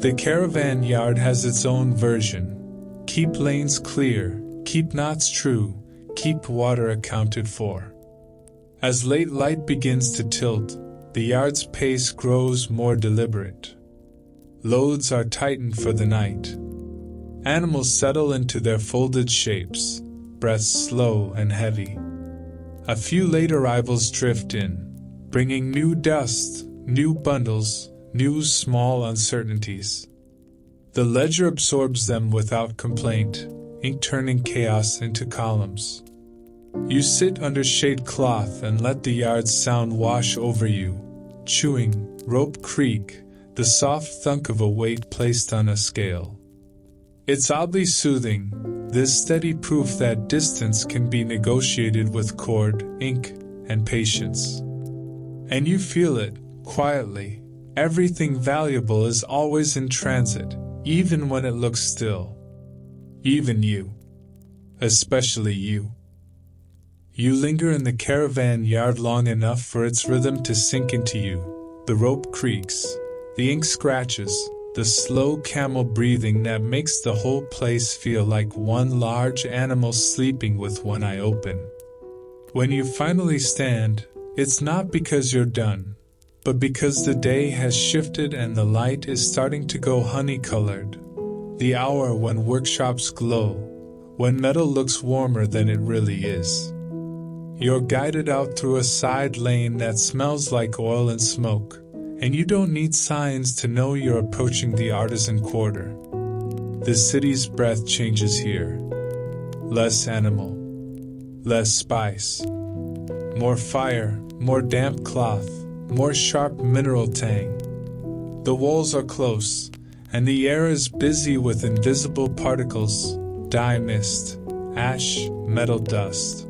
The caravan yard has its own version. Keep lanes clear, keep knots true, keep water accounted for. As late light begins to tilt, the yard's pace grows more deliberate. Loads are tightened for the night. Animals settle into their folded shapes, breaths slow and heavy. A few late arrivals drift in, bringing new dust, new bundles, new small uncertainties. The ledger absorbs them without complaint, ink turning chaos into columns. You sit under shade cloth and let the yard's sound wash over you, chewing, rope creak, the soft thunk of a weight placed on a scale. It's oddly soothing, this steady proof that distance can be negotiated with cord, ink, and patience. And you feel it, quietly. Everything valuable is always in transit, even when it looks still. Even you. Especially you. You linger in the caravan yard long enough for its rhythm to sink into you. The rope creaks, the ink scratches, the slow camel breathing that makes the whole place feel like one large animal sleeping with one eye open. When you finally stand, it's not because you're done, but because the day has shifted and the light is starting to go honey-colored. The hour when workshops glow, when metal looks warmer than it really is. You're guided out through a side lane that smells like oil and smoke, and you don't need signs to know you're approaching the artisan quarter. The city's breath changes here. Less animal, less spice. More fire, more damp cloth, more sharp mineral tang. The walls are close, and the air is busy with invisible particles, dye mist, ash, metal dust.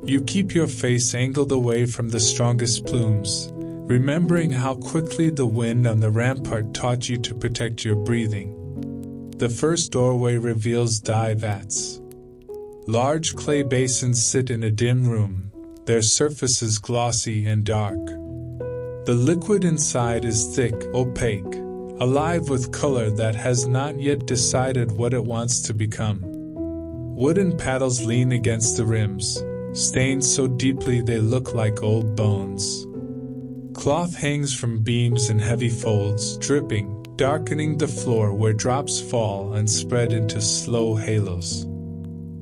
You keep your face angled away from the strongest plumes, remembering how quickly the wind on the rampart taught you to protect your breathing. The first doorway reveals dye vats. Large clay basins sit in a dim room, their surfaces glossy and dark. The liquid inside is thick, opaque, alive with color that has not yet decided what it wants to become. Wooden paddles lean against the rims, stained so deeply they look like old bones. Cloth hangs from beams in heavy folds, dripping, darkening the floor where drops fall and spread into slow halos.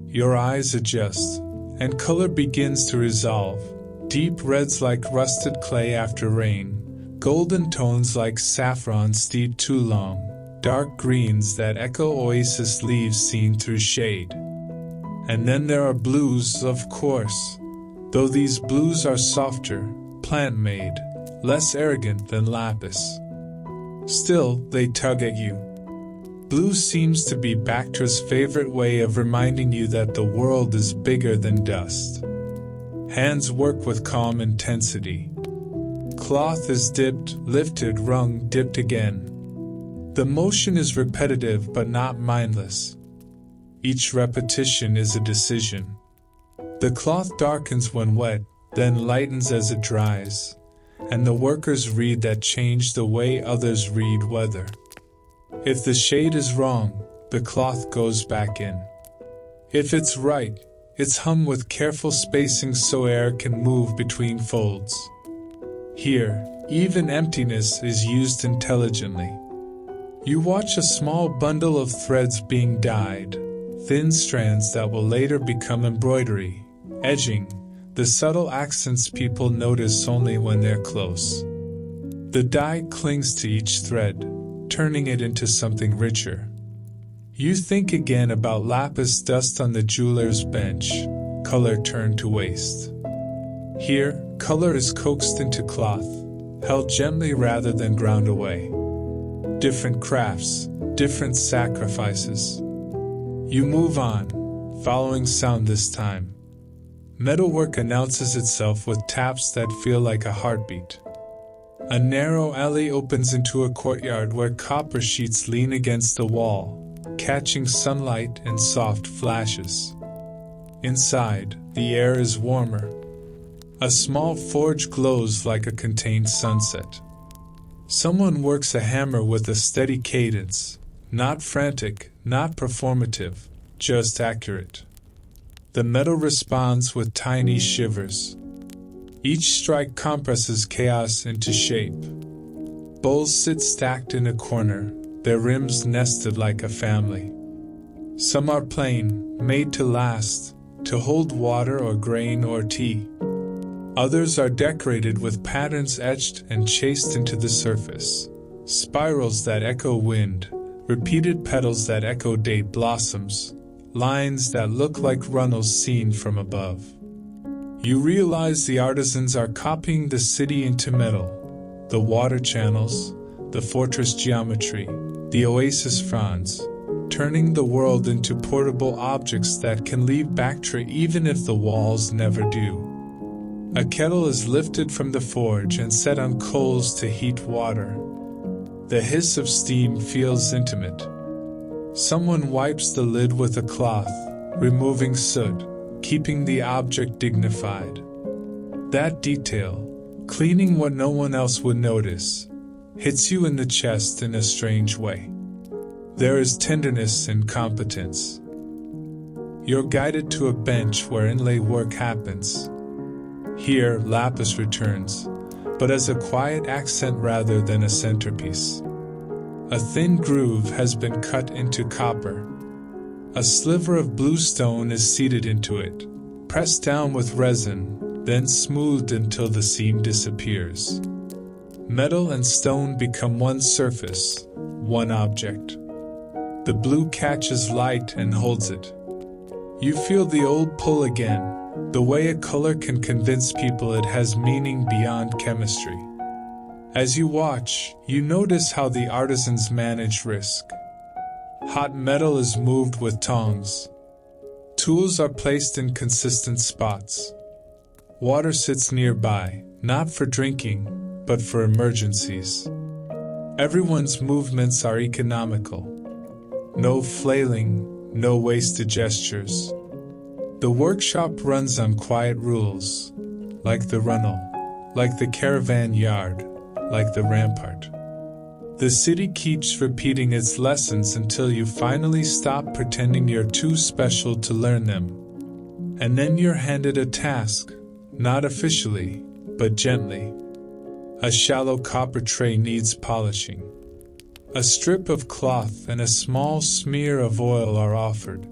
Your eyes adjust, and color begins to resolve. Deep reds like rusted clay after rain, golden tones like saffron steeped too long, dark greens that echo Oasis leaves seen through shade. And then there are blues, of course, though these blues are softer, plant-made, less arrogant than lapis. Still, they tug at you. Blue seems to be Bactra's favorite way of reminding you that the world is bigger than dust. Hands work with calm intensity. Cloth is dipped, lifted, wrung, dipped again. The motion is repetitive but not mindless. Each repetition is a decision. The cloth darkens when wet, then lightens as it dries, and the workers read that change the way others read weather. If the shade is wrong, the cloth goes back in. If it's right, it's hung with careful spacing so air can move between folds. Here, even emptiness is used intelligently. You watch a small bundle of threads being dyed, thin strands that will later become embroidery, edging, the subtle accents people notice only when they're close. The dye clings to each thread, turning it into something richer. You think again about lapis dust on the jeweler's bench, color turned to waste. Here, color is coaxed into cloth, held gently rather than ground away. Different crafts, different sacrifices. You move on, following sound this time. Metalwork announces itself with taps that feel like a heartbeat. A narrow alley opens into a courtyard where copper sheets lean against the wall, catching sunlight and soft flashes. Inside, the air is warmer. A small forge glows like a contained sunset. Someone works a hammer with a steady cadence, not frantic, not performative, just accurate. The metal responds with tiny shivers. Each strike compresses chaos into shape. Bowls sit stacked in a corner, their rims nested like a family. Some are plain, made to last, to hold water or grain or tea. Others are decorated with patterns etched and chased into the surface. Spirals that echo wind, repeated petals that echo date blossoms, lines that look like runnels seen from above. You realize the artisans are copying the city into metal, the water channels, the fortress geometry, the oasis fronds, turning the world into portable objects that can leave Bactra even if the walls never do. A kettle is lifted from the forge and set on coals to heat water. The hiss of steam feels intimate. Someone wipes the lid with a cloth, removing soot, keeping the object dignified. That detail, cleaning what no one else would notice, hits you in the chest in a strange way. There is tenderness and competence. You're guided to a bench where inlay work happens. Here, lapis returns, but as a quiet accent rather than a centerpiece. A thin groove has been cut into copper. A sliver of blue stone is seated into it, pressed down with resin, then smoothed until the seam disappears. Metal and stone become one surface, one object. The blue catches light and holds it. You feel the old pull again, the way a color can convince people it has meaning beyond chemistry. As you watch, you notice how the artisans manage risk. Hot metal is moved with tongs. Tools are placed in consistent spots. Water sits nearby, not for drinking, but for emergencies. Everyone's movements are economical. No flailing, no wasted gestures. The workshop runs on quiet rules, like the runnel, like the caravan yard, like the rampart. The city keeps repeating its lessons until you finally stop pretending you're too special to learn them. And then you're handed a task, not officially, but gently. A shallow copper tray needs polishing. A strip of cloth and a small smear of oil are offered.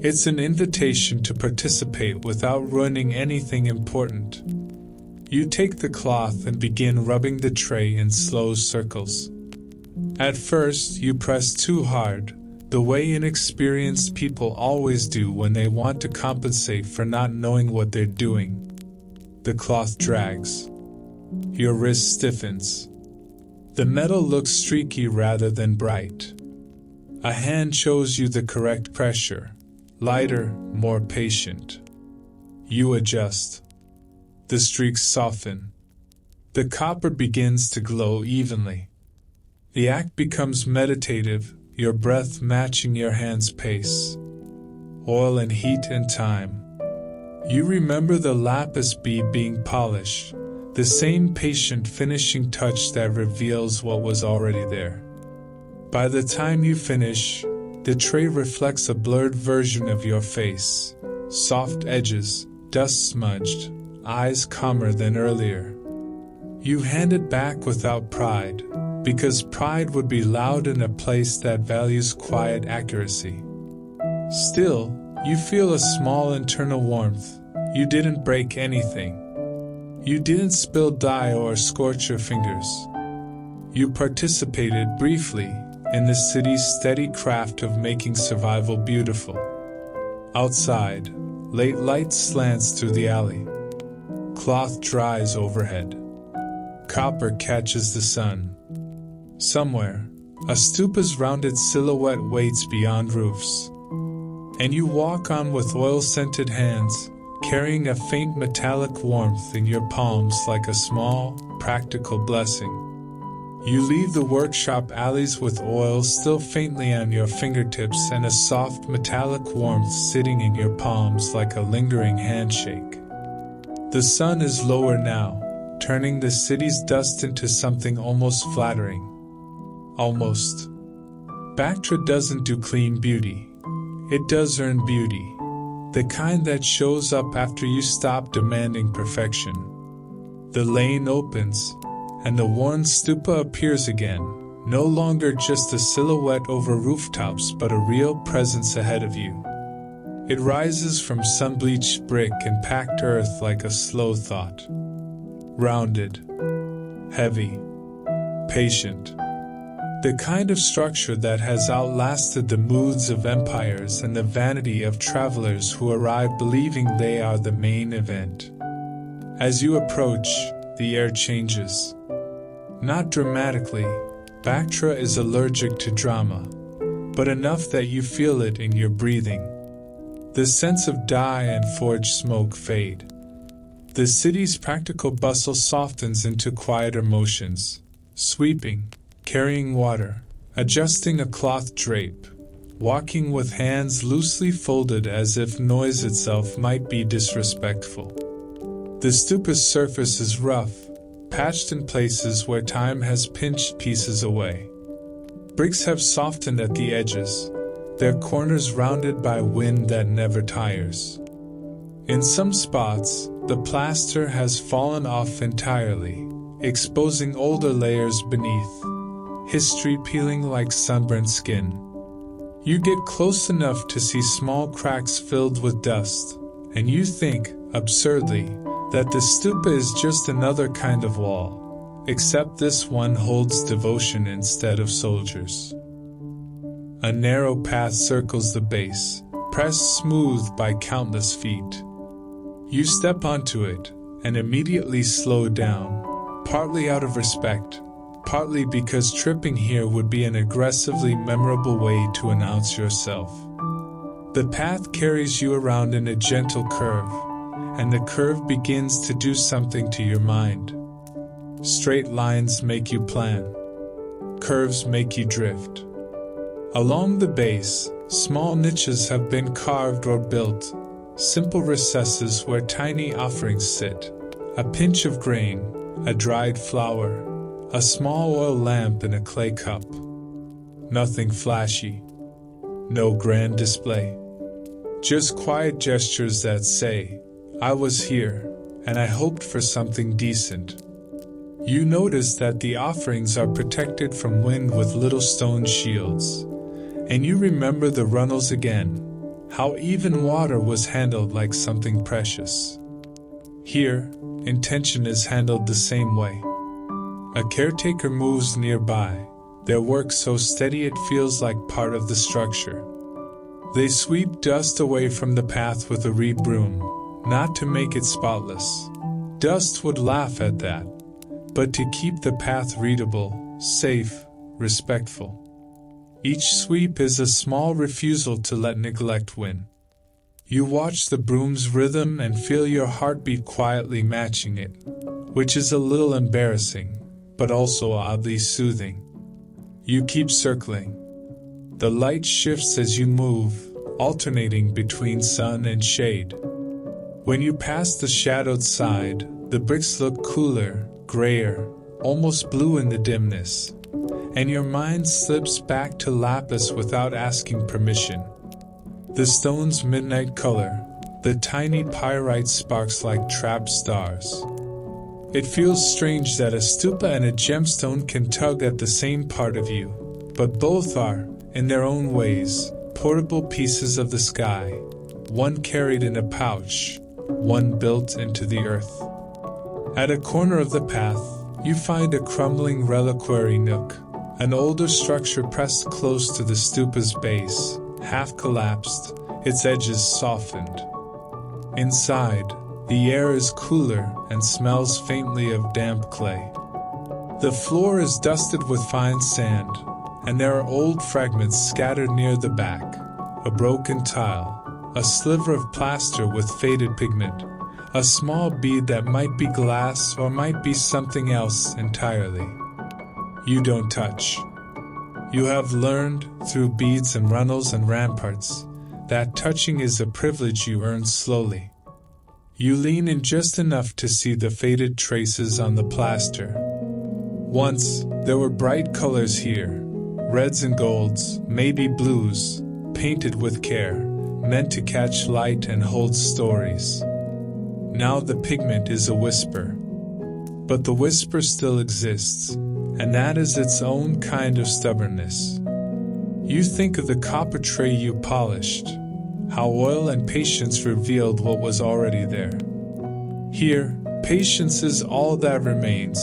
It's an invitation to participate without ruining anything important. You take the cloth and begin rubbing the tray in slow circles. At first, you press too hard, the way inexperienced people always do when they want to compensate for not knowing what they're doing. The cloth drags. Your wrist stiffens. The metal looks streaky rather than bright. A hand shows you the correct pressure. Lighter, more patient. You adjust. The streaks soften. The copper begins to glow evenly. The act becomes meditative, your breath matching your hand's pace. Oil and heat and time. You remember the lapis bead being polished, the same patient finishing touch that reveals what was already there. By the time you finish, the tray reflects a blurred version of your face, soft edges, dust smudged, eyes calmer than earlier. You hand it back without pride, because pride would be loud in a place that values quiet accuracy. Still, you feel a small internal warmth. You didn't break anything. You didn't spill dye or scorch your fingers. You participated briefly in the city's steady craft of making survival beautiful. Outside, late light slants through the alley. Cloth dries overhead. Copper catches the sun. Somewhere, a stupa's rounded silhouette waits beyond roofs. And you walk on with oil-scented hands, carrying a faint metallic warmth in your palms like a small, practical blessing. You leave the workshop alleys with oil still faintly on your fingertips and a soft metallic warmth sitting in your palms like a lingering handshake. The sun is lower now, turning the city's dust into something almost flattering. Almost. Bactra doesn't do clean beauty. It does earn beauty. The kind that shows up after you stop demanding perfection. The lane opens, and the worn stupa appears again, no longer just a silhouette over rooftops but a real presence ahead of you. It rises from sun-bleached brick and packed earth like a slow thought. Rounded, heavy, patient. The kind of structure that has outlasted the moods of empires and the vanity of travelers who arrive believing they are the main event. As you approach, the air changes. Not dramatically, Bactra is allergic to drama, but enough that you feel it in your breathing. The sense of dye and forge smoke fade. The city's practical bustle softens into quieter motions, sweeping, carrying water, adjusting a cloth drape, walking with hands loosely folded as if noise itself might be disrespectful. The stupa's surface is rough, patched in places where time has pinched pieces away. Bricks have softened at the edges, their corners rounded by wind that never tires. In some spots, the plaster has fallen off entirely, exposing older layers beneath, history peeling like sunburnt skin. You get close enough to see small cracks filled with dust, and you think, absurdly, that the stupa is just another kind of wall, except this one holds devotion instead of soldiers. A narrow path circles the base, pressed smooth by countless feet. You step onto it, and immediately slow down, partly out of respect, partly because tripping here would be an aggressively memorable way to announce yourself. The path carries you around in a gentle curve, and the curve begins to do something to your mind. Straight lines make you plan. Curves make you drift. Along the base, small niches have been carved or built, simple recesses where tiny offerings sit. A pinch of grain, a dried flower, a small oil lamp in a clay cup. Nothing flashy. No grand display. Just quiet gestures that say, I was here, and I hoped for something decent. You notice that the offerings are protected from wind with little stone shields. And you remember the runnels again, how even water was handled like something precious. Here, intention is handled the same way. A caretaker moves nearby, their work so steady it feels like part of the structure. They sweep dust away from the path with a reed broom, not to make it spotless. Dust would laugh at that, but to keep the path readable, safe, respectful. Each sweep is a small refusal to let neglect win. You watch the broom's rhythm and feel your heartbeat quietly matching it, which is a little embarrassing, but also oddly soothing. You keep circling. The light shifts as you move, alternating between sun and shade. When you pass the shadowed side, The bricks look cooler, grayer, almost blue in the dimness, and your mind slips back to lapis without asking permission. The stone's midnight color, the tiny pyrite sparks like trapped stars. It feels strange that a stupa and a gemstone can tug at the same part of you, but both are, in their own ways, portable pieces of the sky, one carried in a pouch, one built into the earth. At a corner of the path, you find a crumbling reliquary nook, an older structure pressed close to the stupa's base, half collapsed, its edges softened. Inside, the air is cooler and smells faintly of damp clay. The floor is dusted with fine sand, and there are old fragments scattered near the back, a broken tile, a sliver of plaster with faded pigment, a small bead that might be glass or might be something else entirely. You don't touch. You have learned, through beads and runnels and ramparts, that touching is a privilege you earn slowly. You lean in just enough to see the faded traces on the plaster. Once, there were bright colors here, reds and golds, maybe blues, painted with care, meant to catch light and hold stories. Now the pigment is a whisper. But the whisper still exists, and that is its own kind of stubbornness. You think of the copper tray you polished, how oil and patience revealed what was already there. Here, patience is all that remains,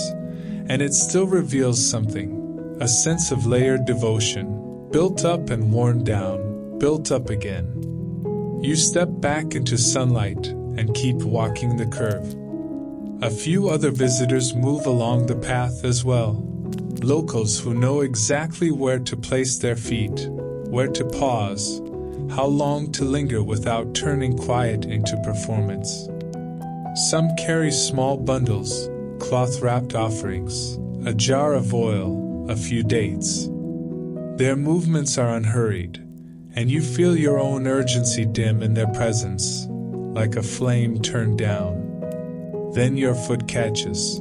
and it still reveals something, a sense of layered devotion, built up and worn down, built up again. You step back into sunlight and keep walking the curve. A few other visitors move along the path as well, locals who know exactly where to place their feet, where to pause, how long to linger without turning quiet into performance. Some carry small bundles, cloth-wrapped offerings, a jar of oil, a few dates. Their movements are unhurried, and you feel your own urgency dim in their presence, like a flame turned down. Then your foot catches.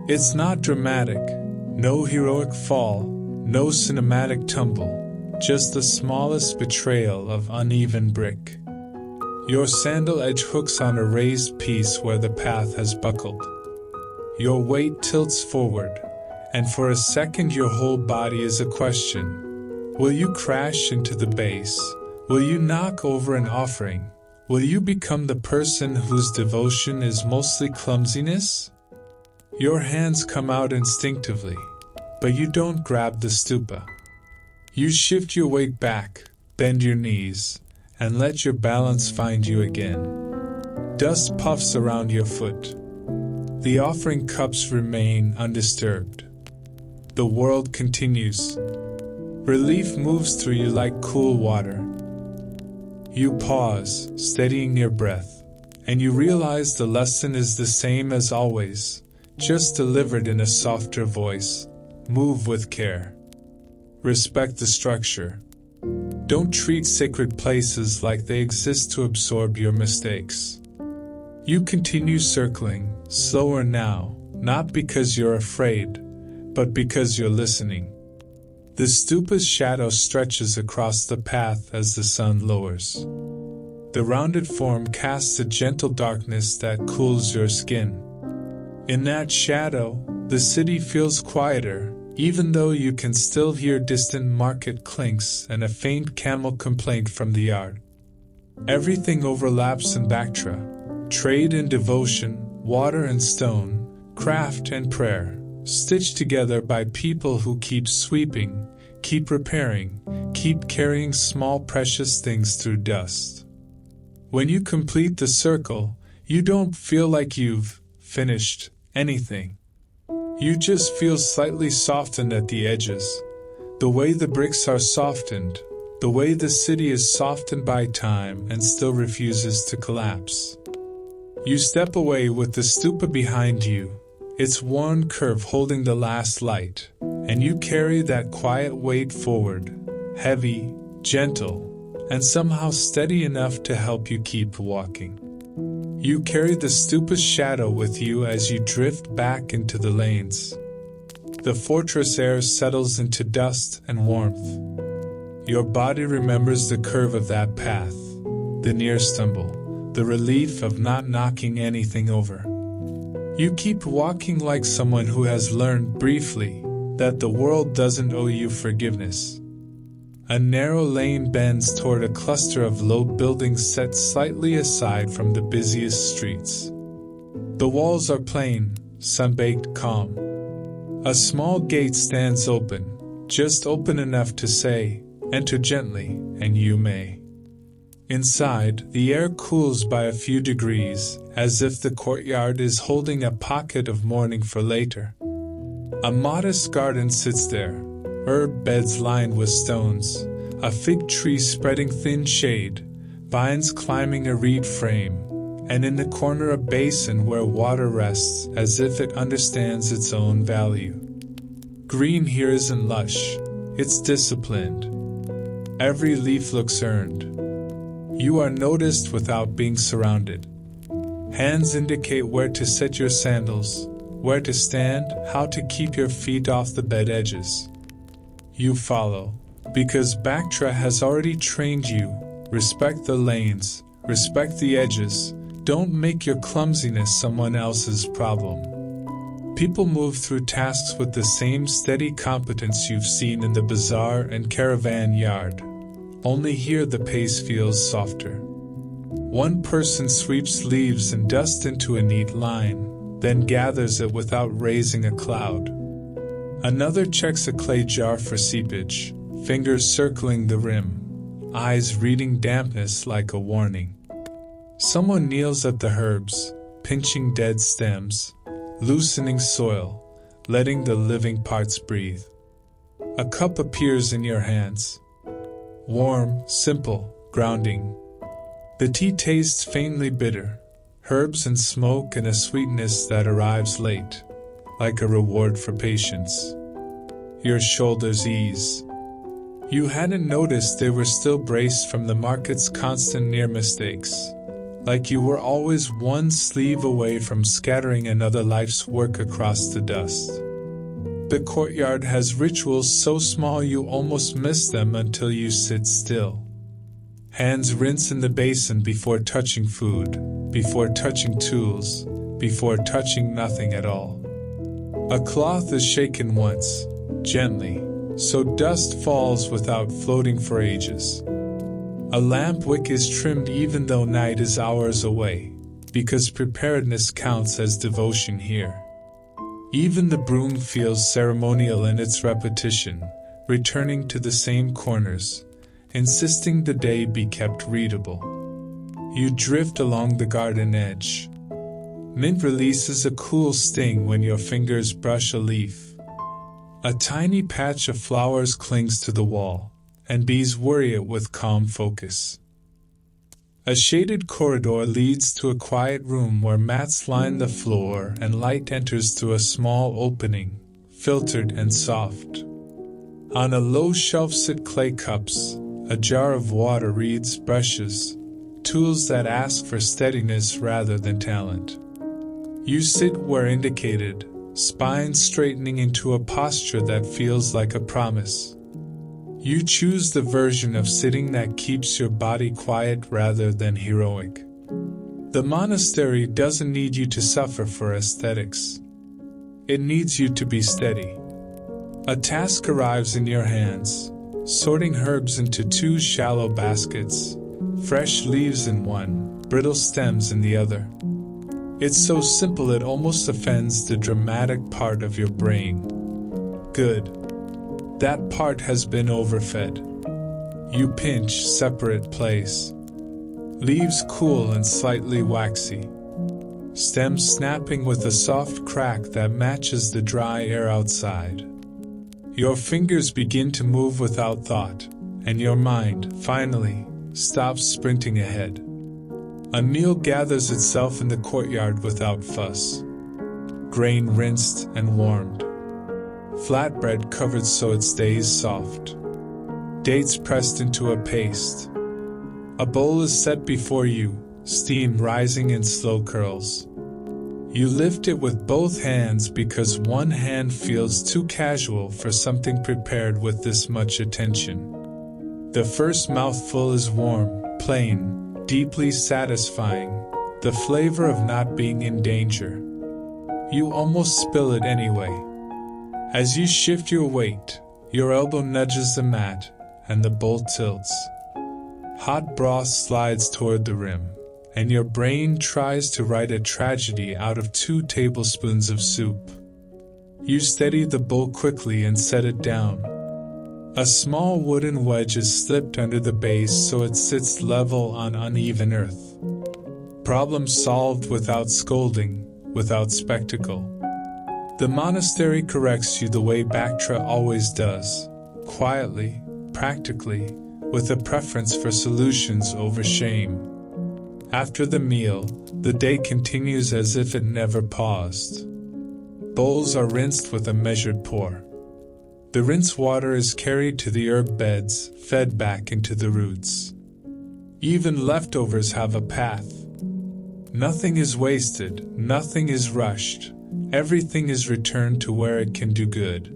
It's not dramatic, no heroic fall, no cinematic tumble, just the smallest betrayal of uneven brick. Your sandal edge hooks on a raised piece where the path has buckled. Your weight tilts forward, and for a second your whole body is a question. Will you crash into the base? Will you knock over an offering? Will you become the person whose devotion is mostly clumsiness? Your hands come out instinctively, but you don't grab the stupa. You shift your weight back, bend your knees, and let your balance find you again. Dust puffs around your foot. The offering cups remain undisturbed. The world continues. Relief moves through you like cool water. You pause, steadying your breath, and you realize the lesson is the same as always, just delivered in a softer voice. Move with care. Respect the structure. Don't treat sacred places like they exist to absorb your mistakes. You continue circling, slower now, not because you're afraid, but because you're listening. The stupa's shadow stretches across the path as the sun lowers. The rounded form casts a gentle darkness that cools your skin. In that shadow, the city feels quieter, even though you can still hear distant market clinks and a faint camel complaint from the yard. Everything overlaps in Bactra: trade and devotion, water and stone, craft and prayer, stitched together by people who keep sweeping, keep repairing, keep carrying small precious things through dust. When you complete the circle, you don't feel like you've finished anything. You just feel slightly softened at the edges, the way the bricks are softened, the way the city is softened by time and still refuses to collapse. You step away with the stupa behind you, its worn curve holding the last light, and you carry that quiet weight forward, heavy, gentle, and somehow steady enough to help you keep walking. You carry the stupid shadow with you as you drift back into the lanes. The fortress air settles into dust and warmth. Your body remembers the curve of that path, the near stumble, the relief of not knocking anything over. You keep walking like someone who has learned briefly that the world doesn't owe you forgiveness. A narrow lane bends toward a cluster of low buildings set slightly aside from the busiest streets. The walls are plain, sun-baked calm. A small gate stands open, just open enough to say, "Enter gently, and you may." Inside, the air cools by a few degrees, as if the courtyard is holding a pocket of morning for later. A modest garden sits there, herb beds lined with stones, a fig tree spreading thin shade, vines climbing a reed frame, and in the corner a basin where water rests as if it understands its own value. Green here isn't lush, it's disciplined. Every leaf looks earned. You are noticed without being surrounded. Hands indicate where to set your sandals, where to stand, how to keep your feet off the bed edges. You follow, because Bactra has already trained you. Respect the lanes, respect the edges, don't make your clumsiness someone else's problem. People move through tasks with the same steady competence you've seen in the bazaar and caravan yard. Only here the pace feels softer. One person sweeps leaves and dust into a neat line, then gathers it without raising a cloud. Another checks a clay jar for seepage, fingers circling the rim, eyes reading dampness like a warning. Someone kneels at the herbs, pinching dead stems, loosening soil, letting the living parts breathe. A cup appears in your hands. Warm, simple, grounding. The tea tastes faintly bitter, herbs and smoke and a sweetness that arrives late, like a reward for patience. Your shoulders ease. You hadn't noticed they were still braced from the market's constant near mistakes, like you were always one sleeve away from scattering another life's work across the dust. The courtyard has rituals so small you almost miss them until you sit still. Hands rinse in the basin before touching food, before touching tools, before touching nothing at all. A cloth is shaken once, gently, so dust falls without floating for ages. A lamp wick is trimmed even though night is hours away, because preparedness counts as devotion here. Even the broom feels ceremonial in its repetition, returning to the same corners, insisting the day be kept readable. You drift along the garden edge. Mint releases a cool sting when your fingers brush a leaf. A tiny patch of flowers clings to the wall, and bees worry it with calm focus. A shaded corridor leads to a quiet room where mats line the floor and light enters through a small opening, filtered and soft. On a low shelf sit clay cups, a jar of water, reeds, brushes, tools that ask for steadiness rather than talent. You sit where indicated, spine straightening into a posture that feels like a promise. You choose the version of sitting that keeps your body quiet rather than heroic. The monastery doesn't need you to suffer for aesthetics. It needs you to be steady. A task arrives in your hands, sorting herbs into 2 shallow baskets, fresh leaves in one, brittle stems in the other. It's so simple it almost offends the dramatic part of your brain. Good. That part has been overfed. You pinch, separate place. Leaves cool and slightly waxy. Stems snapping with a soft crack that matches the dry air outside. Your fingers begin to move without thought, and your mind, finally, stops sprinting ahead. A meal gathers itself in the courtyard without fuss. Grain rinsed and warmed. Flatbread covered so it stays soft. Dates pressed into a paste. A bowl is set before you, steam rising in slow curls. You lift it with both hands because one hand feels too casual for something prepared with this much attention. The first mouthful is warm, plain, deeply satisfying, the flavor of not being in danger. You almost spill it anyway. As you shift your weight, your elbow nudges the mat, and the bowl tilts. Hot broth slides toward the rim, and your brain tries to write a tragedy out of 2 tablespoons of soup. You steady the bowl quickly and set it down. A small wooden wedge is slipped under the base so it sits level on uneven earth. Problem solved without scolding, without spectacle. The monastery corrects you the way Bactra always does, quietly, practically, with a preference for solutions over shame. After the meal, the day continues as if it never paused. Bowls are rinsed with a measured pour. The rinse water is carried to the herb beds, fed back into the roots. Even leftovers have a path. Nothing is wasted, nothing is rushed, everything is returned to where it can do good.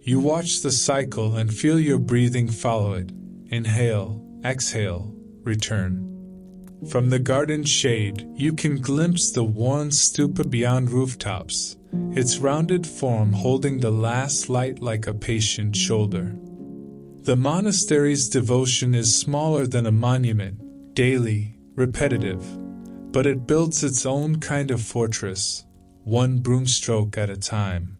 You watch the cycle and feel your breathing follow it. Inhale, exhale, return. From the garden shade, you can glimpse the worn stupa beyond rooftops, its rounded form holding the last light like a patient shoulder. The monastery's devotion is smaller than a monument, daily, repetitive, but it builds its own kind of fortress, one broomstroke at a time.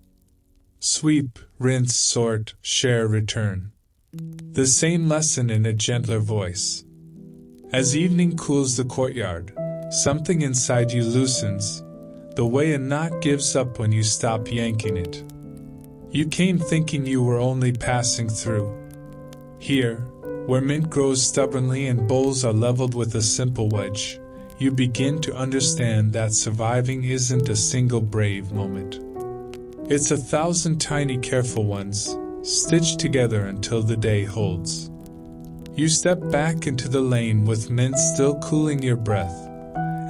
Sweep, rinse, sort, share, return. The same lesson in a gentler voice. As evening cools the courtyard, something inside you loosens, the way a knot gives up when you stop yanking it. You came thinking you were only passing through. Here, where mint grows stubbornly and bowls are leveled with a simple wedge, you begin to understand that surviving isn't a single brave moment. It's 1,000 tiny careful ones, stitched together until the day holds. You step back into the lane with mint still cooling your breath,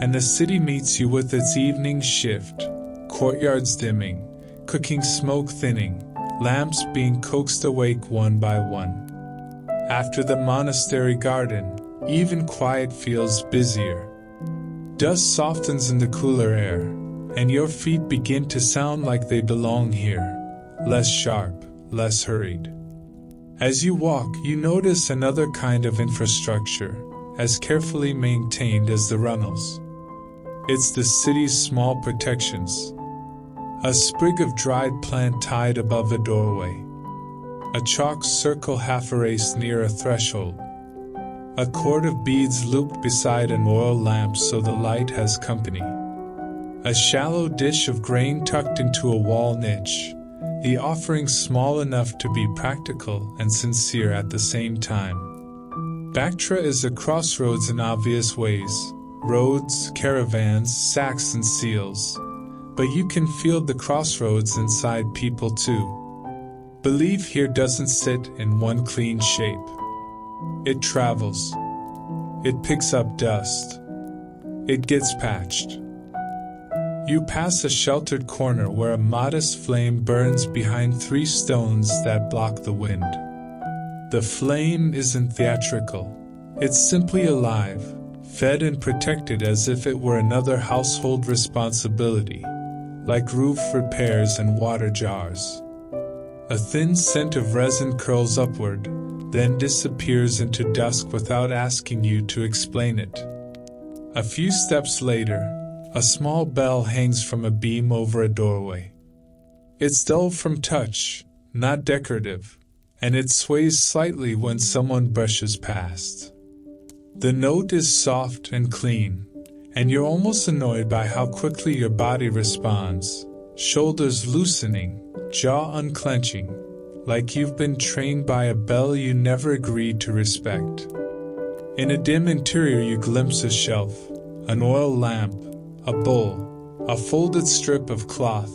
and the city meets you with its evening shift, courtyards dimming, cooking smoke thinning, lamps being coaxed awake one by one. After the monastery garden, even quiet feels busier. Dust softens in the cooler air, and your feet begin to sound like they belong here, less sharp, less hurried. As you walk, you notice another kind of infrastructure, as carefully maintained as the runnels. It's the city's small protections. A sprig of dried plant tied above a doorway. A chalk circle half erased near a threshold. A cord of beads looped beside an oil lamp so the light has company. A shallow dish of grain tucked into a wall niche, the offering small enough to be practical and sincere at the same time. Bactra is a crossroads in obvious ways, roads, caravans, sacks and seals, but you can feel the crossroads inside people too. Belief here doesn't sit in one clean shape. It travels. It picks up dust. It gets patched. You pass a sheltered corner where a modest flame burns behind 3 stones that block the wind. The flame isn't theatrical. It's simply alive, fed and protected as if it were another household responsibility, like roof repairs and water jars. A thin scent of resin curls upward, then disappears into dusk without asking you to explain it. A few steps later, a small bell hangs from a beam over a doorway. It's dull from touch, not decorative, and it sways slightly when someone brushes past. The note is soft and clean, and you're almost annoyed by how quickly your body responds, shoulders loosening, jaw unclenching, like you've been trained by a bell you never agreed to respect. In a dim interior you glimpse a shelf, an oil lamp, a bowl, a folded strip of cloth,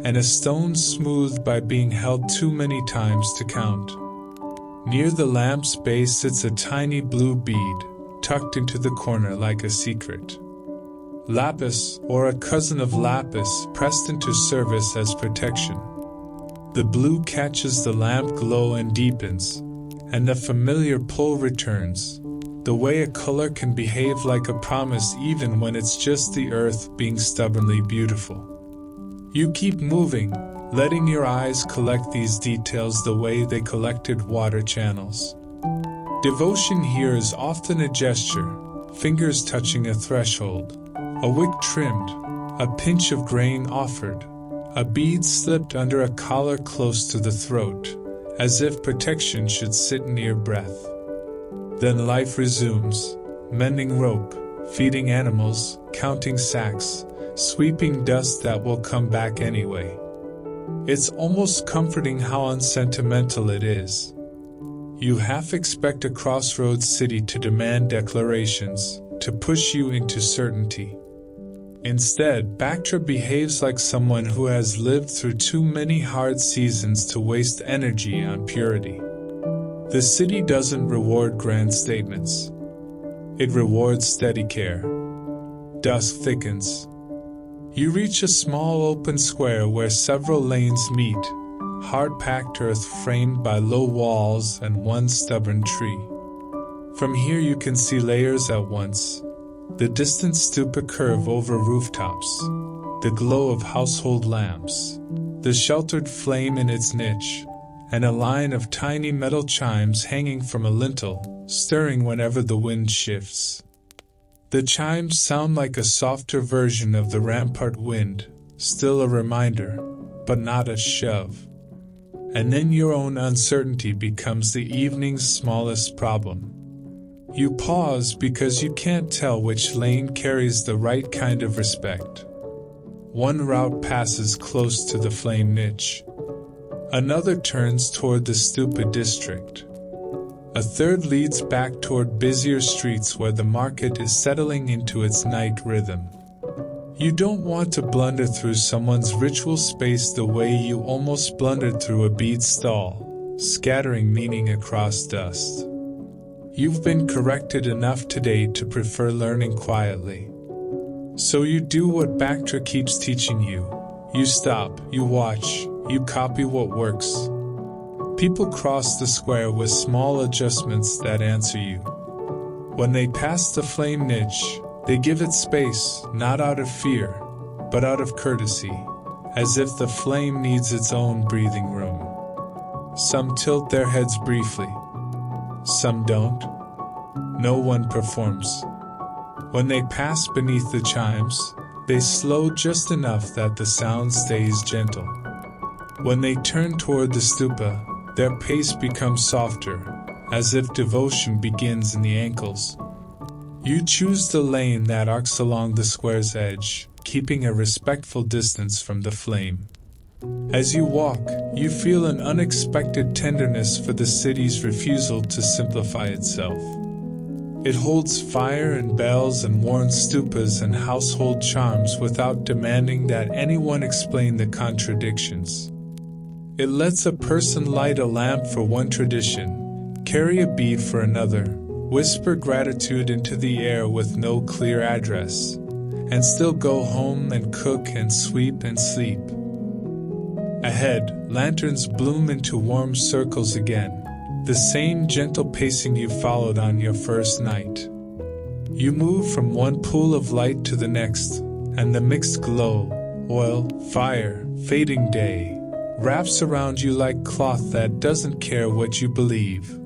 and a stone smoothed by being held too many times to count. Near the lamp's base sits a tiny blue bead, tucked into the corner like a secret. Lapis, or a cousin of lapis, pressed into service as protection. The blue catches the lamp glow and deepens, and the familiar pull returns. The way a color can behave like a promise even when it's just the earth being stubbornly beautiful. You keep moving, letting your eyes collect these details the way they collected water channels. Devotion here is often a gesture, fingers touching a threshold, a wick trimmed, a pinch of grain offered, a bead slipped under a collar close to the throat, as if protection should sit near breath. Then life resumes, mending rope, feeding animals, counting sacks, sweeping dust that will come back anyway. It's almost comforting how unsentimental it is. You half expect a crossroads city to demand declarations, to push you into certainty. Instead, Bactra behaves like someone who has lived through too many hard seasons to waste energy on purity. The city doesn't reward grand statements. It rewards steady care. Dusk thickens. You reach a small open square where several lanes meet, hard-packed earth framed by low walls and one stubborn tree. From here you can see layers at once. The distant stupa curve over rooftops, the glow of household lamps, the sheltered flame in its niche, and a line of tiny metal chimes hanging from a lintel, stirring whenever the wind shifts. The chimes sound like a softer version of the rampart wind, still a reminder, but not a shove. And then your own uncertainty becomes the evening's smallest problem. You pause because you can't tell which lane carries the right kind of respect. One route passes close to the flame niche. Another turns toward the stupa district. A third leads back toward busier streets where the market is settling into its night rhythm. You don't want to blunder through someone's ritual space the way you almost blundered through a bead stall, scattering meaning across dust. You've been corrected enough today to prefer learning quietly. So you do what Bactra keeps teaching you. You stop, you watch, you copy what works. People cross the square with small adjustments that answer you. When they pass the flame niche, they give it space, not out of fear, but out of courtesy, as if the flame needs its own breathing room. Some tilt their heads briefly. Some don't. No one performs. When they pass beneath the chimes, they slow just enough that the sound stays gentle. When they turn toward the stupa, their pace becomes softer, as if devotion begins in the ankles. You choose the lane that arcs along the square's edge, keeping a respectful distance from the flame. As you walk, you feel an unexpected tenderness for the city's refusal to simplify itself. It holds fire and bells and worn stupas and household charms without demanding that anyone explain the contradictions. It lets a person light a lamp for one tradition, carry a bead for another, whisper gratitude into the air with no clear address, and still go home and cook and sweep and sleep. Ahead, lanterns bloom into warm circles again, the same gentle pacing you followed on your first night. You move from one pool of light to the next, and the mixed glow, oil, fire, fading day, wraps around you like cloth that doesn't care what you believe,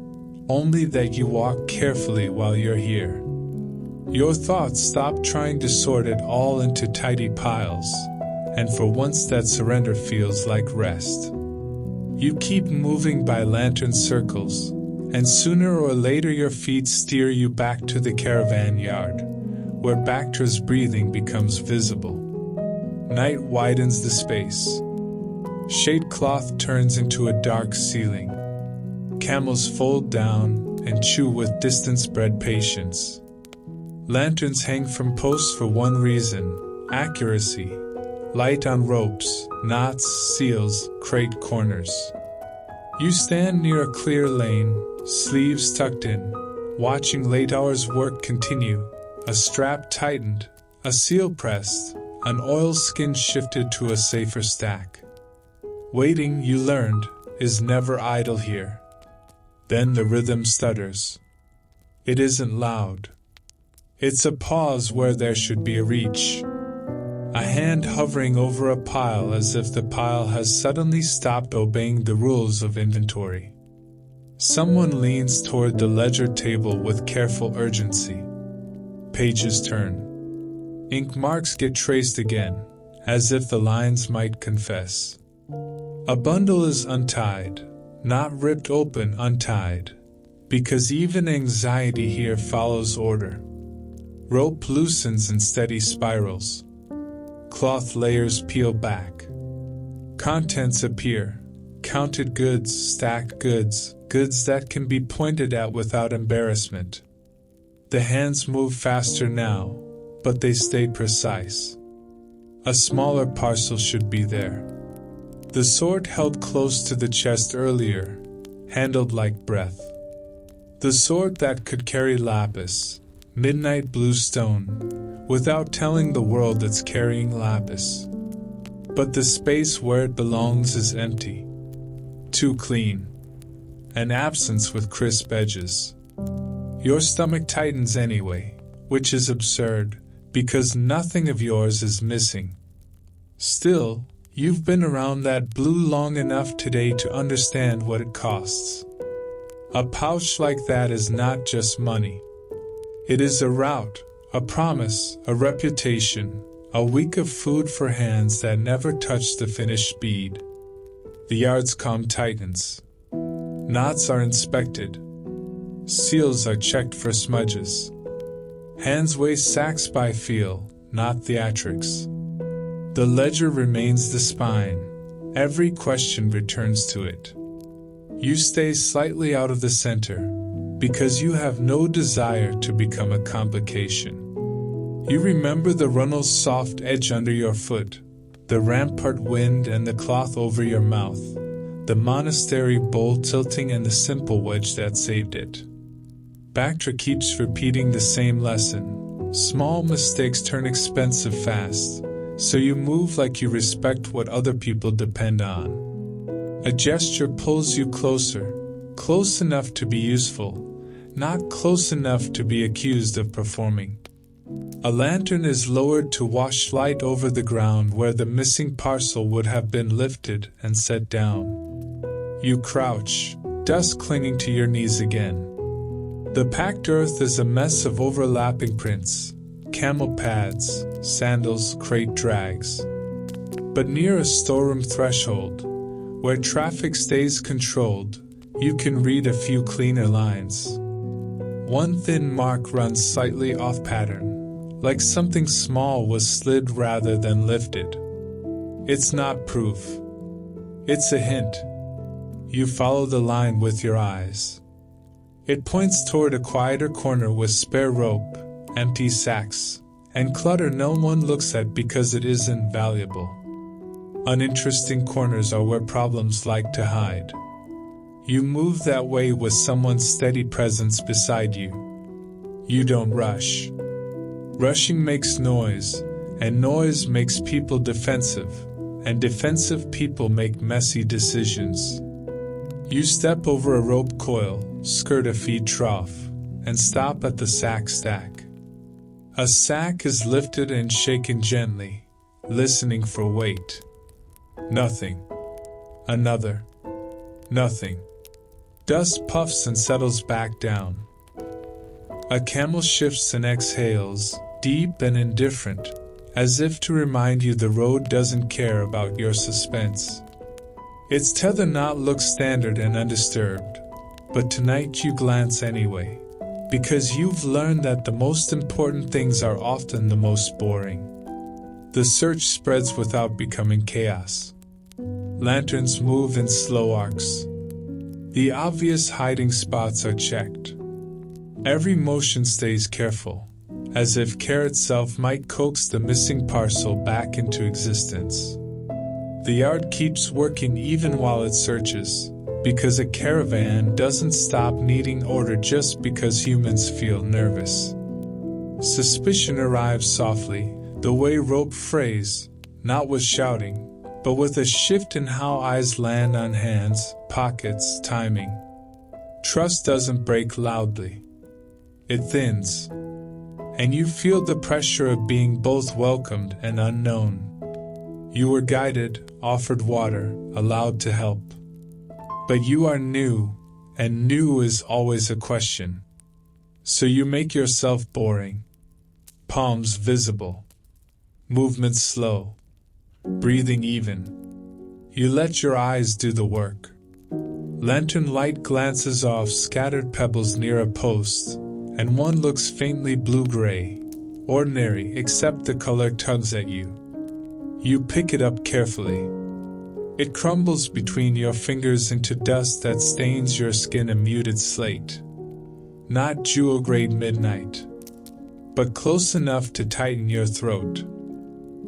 only that you walk carefully while you're here. Your thoughts stop trying to sort it all into tidy piles, and for once that surrender feels like rest. You keep moving by lantern circles, and sooner or later your feet steer you back to the caravan yard, where Bactra's breathing becomes visible. Night widens the space. Shade cloth turns into a dark ceiling. Camels fold down and chew with distance-bred patience. Lanterns hang from posts for one reason: accuracy. Light on ropes, knots, seals, crate corners. You stand near a clear lane, sleeves tucked in, watching late hours work continue, a strap tightened, a seal pressed, an oilskin shifted to a safer stack. Waiting, you learned, is never idle here. Then the rhythm stutters. It isn't loud. It's a pause where there should be a reach. A hand hovering over a pile as if the pile has suddenly stopped obeying the rules of inventory. Someone leans toward the ledger table with careful urgency. Pages turn. Ink marks get traced again, as if the lines might confess. A bundle is untied, not ripped open, untied, because even anxiety here follows order. Rope loosens in steady spirals. Cloth layers peel back. Contents appear. Counted goods, stacked goods, goods that can be pointed at without embarrassment. The hands move faster now, but they stay precise. A smaller parcel should be there. The sort held close to the chest earlier, handled like breath. The sort that could carry lapis, midnight blue stone, without telling the world it's carrying lapis. But the space where it belongs is empty. Too clean. An absence with crisp edges. Your stomach tightens anyway, which is absurd, because nothing of yours is missing. Still, you've been around that blue long enough today to understand what it costs. A pouch like that is not just money. It is a route, a promise, a reputation, a week of food for hands that never touch the finished bead. The yard's calm tightens. Knots are inspected. Seals are checked for smudges. Hands weigh sacks by feel, not theatrics. The ledger remains the spine. Every question returns to it. You stay slightly out of the center, because you have no desire to become a complication. You remember the runnel's soft edge under your foot, the rampart wind and the cloth over your mouth, the monastery bowl tilting and the simple wedge that saved it. Bactra keeps repeating the same lesson. Small mistakes turn expensive fast, so you move like you respect what other people depend on. A gesture pulls you closer, close enough to be useful, not close enough to be accused of performing. A lantern is lowered to wash light over the ground where the missing parcel would have been lifted and set down. You crouch, dust clinging to your knees again. The packed earth is a mess of overlapping prints, camel pads, sandals, crate drags. But near a storeroom threshold, where traffic stays controlled, you can read a few cleaner lines. One thin mark runs slightly off pattern, like something small was slid rather than lifted. It's not proof. It's a hint. You follow the line with your eyes. It points toward a quieter corner with spare rope, empty sacks, and clutter no one looks at because it isn't valuable. Uninteresting corners are where problems like to hide. You move that way with someone's steady presence beside you. You don't rush. Rushing makes noise, and noise makes people defensive, and defensive people make messy decisions. You step over a rope coil, skirt a feed trough, and stop at the sack stack. A sack is lifted and shaken gently, listening for weight. Nothing. Another. Nothing. Dust puffs and settles back down. A camel shifts and exhales, deep and indifferent, as if to remind you the road doesn't care about your suspense. Its tether knot looks standard and undisturbed, but tonight you glance anyway, because you've learned that the most important things are often the most boring. The search spreads without becoming chaos. Lanterns move in slow arcs. The obvious hiding spots are checked. Every motion stays careful, as if care itself might coax the missing parcel back into existence. The yard keeps working even while it searches, because a caravan doesn't stop needing order just because humans feel nervous. Suspicion arrives softly, the way rope frays, not with shouting, but with a shift in how eyes land on hands, pockets, timing. Trust doesn't break loudly. It thins. And you feel the pressure of being both welcomed and unknown. You were guided, offered water, allowed to help. But you are new, and new is always a question. So you make yourself boring. Palms visible. Movements slow. Breathing even. You let your eyes do the work. Lantern light glances off scattered pebbles near a post, and one looks faintly blue-gray, ordinary except the color tugs at you. You pick it up carefully. It crumbles between your fingers into dust that stains your skin a muted slate. Not jewel-grade midnight, but close enough to tighten your throat.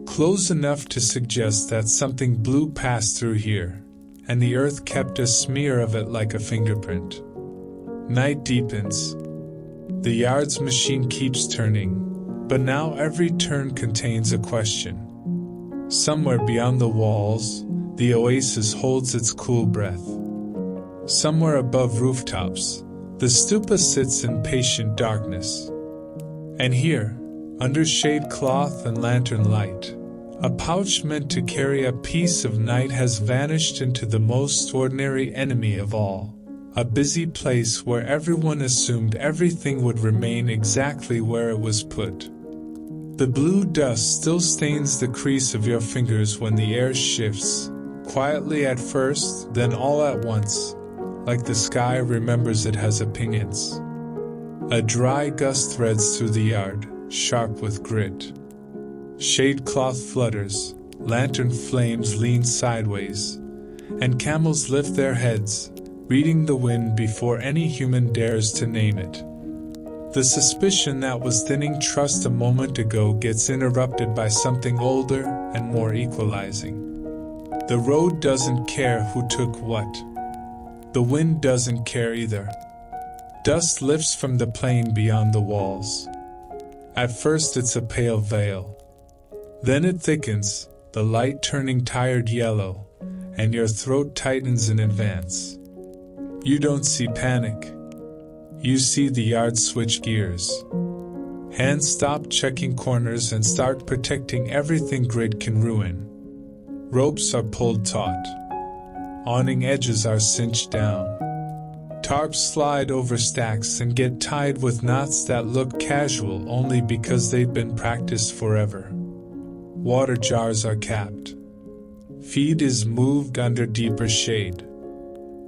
Close enough to suggest that something blue passed through here, and the earth kept a smear of it like a fingerprint. Night deepens. The yard's machine keeps turning, but now every turn contains a question. Somewhere beyond the walls, the oasis holds its cool breath. Somewhere above rooftops, the stupa sits in patient darkness. And here, under shade cloth and lantern light, a pouch meant to carry a piece of night has vanished into the most ordinary enemy of all, a busy place where everyone assumed everything would remain exactly where it was put. The blue dust still stains the crease of your fingers when the air shifts, quietly at first, then all at once, like the sky remembers it has opinions. A dry gust threads through the yard, sharp with grit. Shade cloth flutters, lantern flames lean sideways, and camels lift their heads, reading the wind before any human dares to name it. The suspicion that was thinning trust a moment ago gets interrupted by something older and more equalizing. The road doesn't care who took what. The wind doesn't care either. Dust lifts from the plain beyond the walls. At first it's a pale veil. Then it thickens, the light turning tired yellow, and your throat tightens in advance. You don't see panic. You see the yard switch gears. Hands stop checking corners and start protecting everything grid can ruin. Ropes are pulled taut. Awning edges are cinched down. Tarps slide over stacks and get tied with knots that look casual only because they've been practiced forever. Water jars are capped. Feed is moved under deeper shade.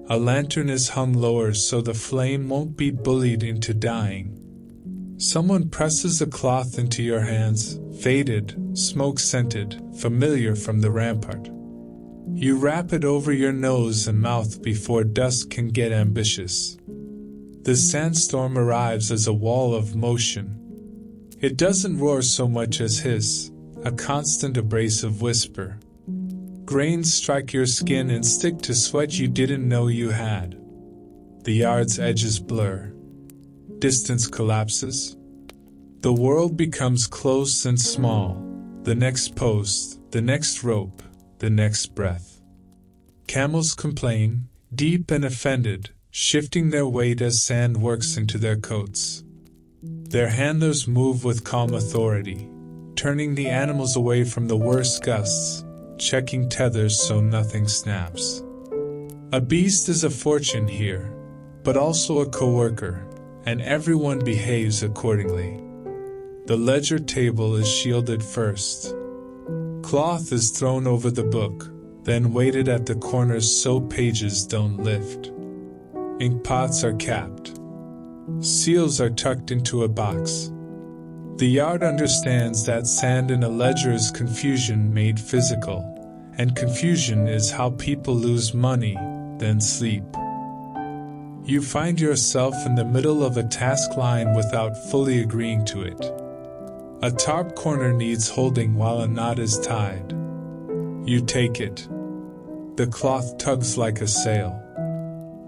A lantern is hung lower so the flame won't be bullied into dying. Someone presses a cloth into your hands, faded, smoke-scented, familiar from the rampart. You wrap it over your nose and mouth before dust can get ambitious. The sandstorm arrives as a wall of motion. It doesn't roar so much as hiss, a constant abrasive whisper. Grains strike your skin and stick to sweat you didn't know you had. The yard's edges blur. Distance collapses. The world becomes close and small. The next post, the next rope, the next breath. Camels complain, deep and offended, shifting their weight as sand works into their coats. Their handlers move with calm authority, turning the animals away from the worst gusts, checking tethers so nothing snaps. A beast is a fortune here, but also a coworker, and everyone behaves accordingly. The ledger table is shielded first. Cloth is thrown over the book, then weighted at the corners so pages don't lift. Ink pots are capped. Seals are tucked into a box. The yard understands that sand in a ledger is confusion made physical, and confusion is how people lose money, then sleep. You find yourself in the middle of a task line without fully agreeing to it. A tarp corner needs holding while a knot is tied. You take it. The cloth tugs like a sail.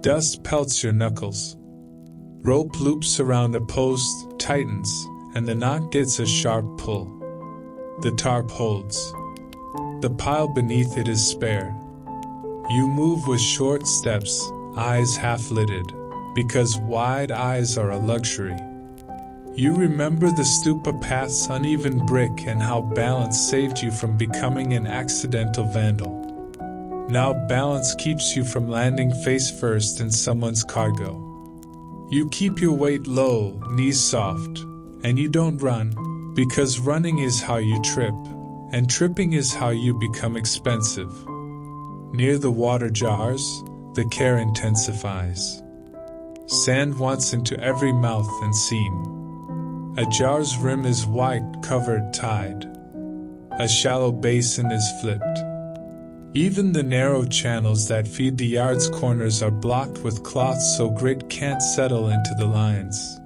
Dust pelts your knuckles. Rope loops around a post, tightens, and the knot gets a sharp pull. The tarp holds. The pile beneath it is spared. You move with short steps, eyes half-lidded, because wide eyes are a luxury. You remember the stupa path's uneven brick and how balance saved you from becoming an accidental vandal. Now balance keeps you from landing face first in someone's cargo. You keep your weight low, knees soft, and you don't run, because running is how you trip, and tripping is how you become expensive. Near the water jars, the care intensifies. Sand wants into every mouth and seam. A jar's rim is white, covered, tied. A shallow basin is flipped. Even the narrow channels that feed the yard's corners are blocked with cloth so grit can't settle into the lines.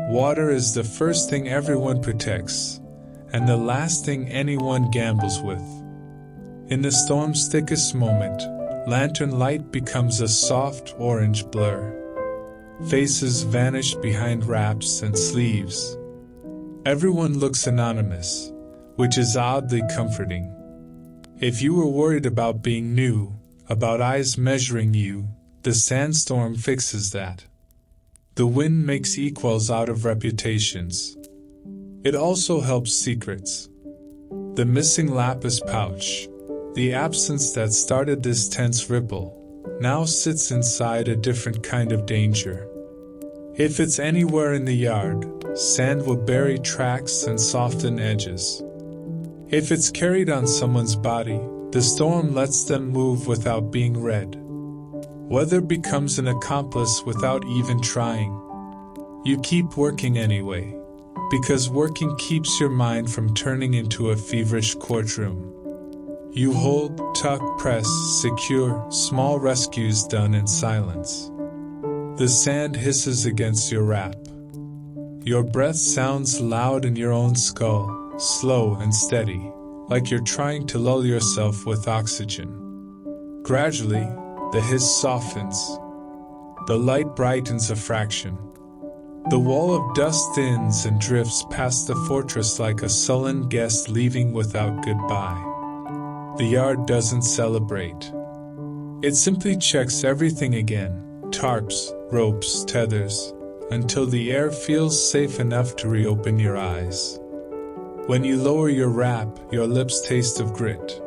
Water is the first thing everyone protects, and the last thing anyone gambles with. In the storm's thickest moment, lantern light becomes a soft orange blur. Faces vanish behind wraps and sleeves. Everyone looks anonymous, which is oddly comforting. If you were worried about being new, about eyes measuring you, the sandstorm fixes that. The wind makes equals out of reputations. It also helps secrets. The missing lapis pouch, the absence that started this tense ripple, now sits inside a different kind of danger. If it's anywhere in the yard, sand will bury tracks and soften edges. If it's carried on someone's body, the storm lets them move without being read. Weather becomes an accomplice without even trying. You keep working anyway, because working keeps your mind from turning into a feverish courtroom. You hold, tuck, press, secure, small rescues done in silence. The sand hisses against your wrap. Your breath sounds loud in your own skull, slow and steady, like you're trying to lull yourself with oxygen. Gradually, the hiss softens. The light brightens a fraction. The wall of dust thins and drifts past the fortress like a sullen guest leaving without goodbye. The yard doesn't celebrate. It simply checks everything again. Tarps, ropes, tethers, until the air feels safe enough to reopen your eyes. When you lower your wrap, your lips taste of grit.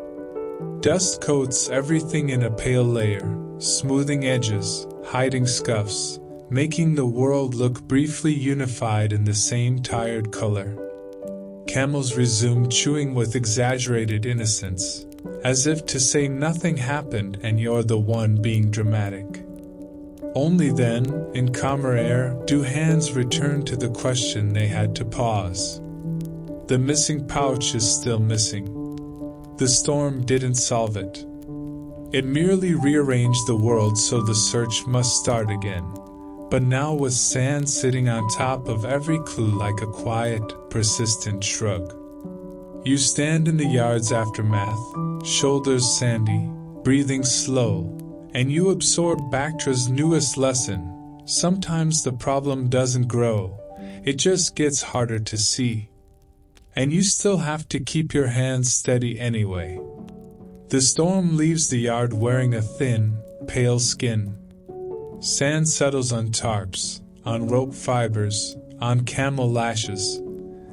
Dust coats everything in a pale layer, smoothing edges, hiding scuffs, making the world look briefly unified in the same tired color. Camels resume chewing with exaggerated innocence, as if to say nothing happened and you're the one being dramatic. Only then, in calmer air, do hands return to the question they had to pause. The missing pouch is still missing. The storm didn't solve it. It merely rearranged the world so the search must start again, but now with sand sitting on top of every clue like a quiet, persistent shrug. You stand in the yard's aftermath, shoulders sandy, breathing slow, and you absorb Bactra's newest lesson. Sometimes the problem doesn't grow, it just gets harder to see. And you still have to keep your hands steady anyway. The storm leaves the yard wearing a thin, pale skin. Sand settles on tarps, on rope fibers, on camel lashes,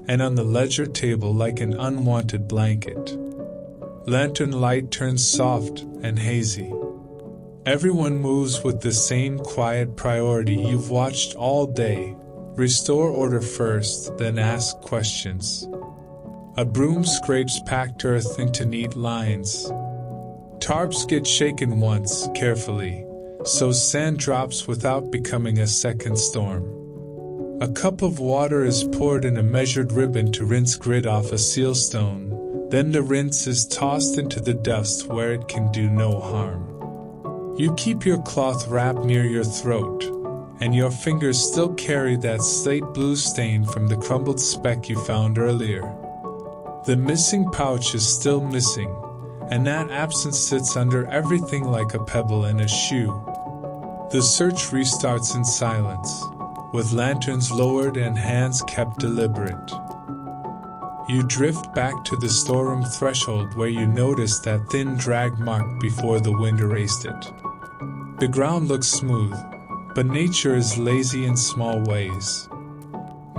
and on the ledger table like an unwanted blanket. Lantern light turns soft and hazy. Everyone moves with the same quiet priority you've watched all day. Restore order first, then ask questions. A broom scrapes packed earth into neat lines. Tarps get shaken once, carefully, so sand drops without becoming a second storm. A cup of water is poured in a measured ribbon to rinse grit off a seal stone, then the rinse is tossed into the dust where it can do no harm. You keep your cloth wrapped near your throat, and your fingers still carry that slate blue stain from the crumbled speck you found earlier. The missing pouch is still missing, and that absence sits under everything like a pebble in a shoe. The search restarts in silence, with lanterns lowered and hands kept deliberate. You drift back to the storeroom threshold where you notice that thin drag mark before the wind erased it. The ground looks smooth, but nature is lazy in small ways.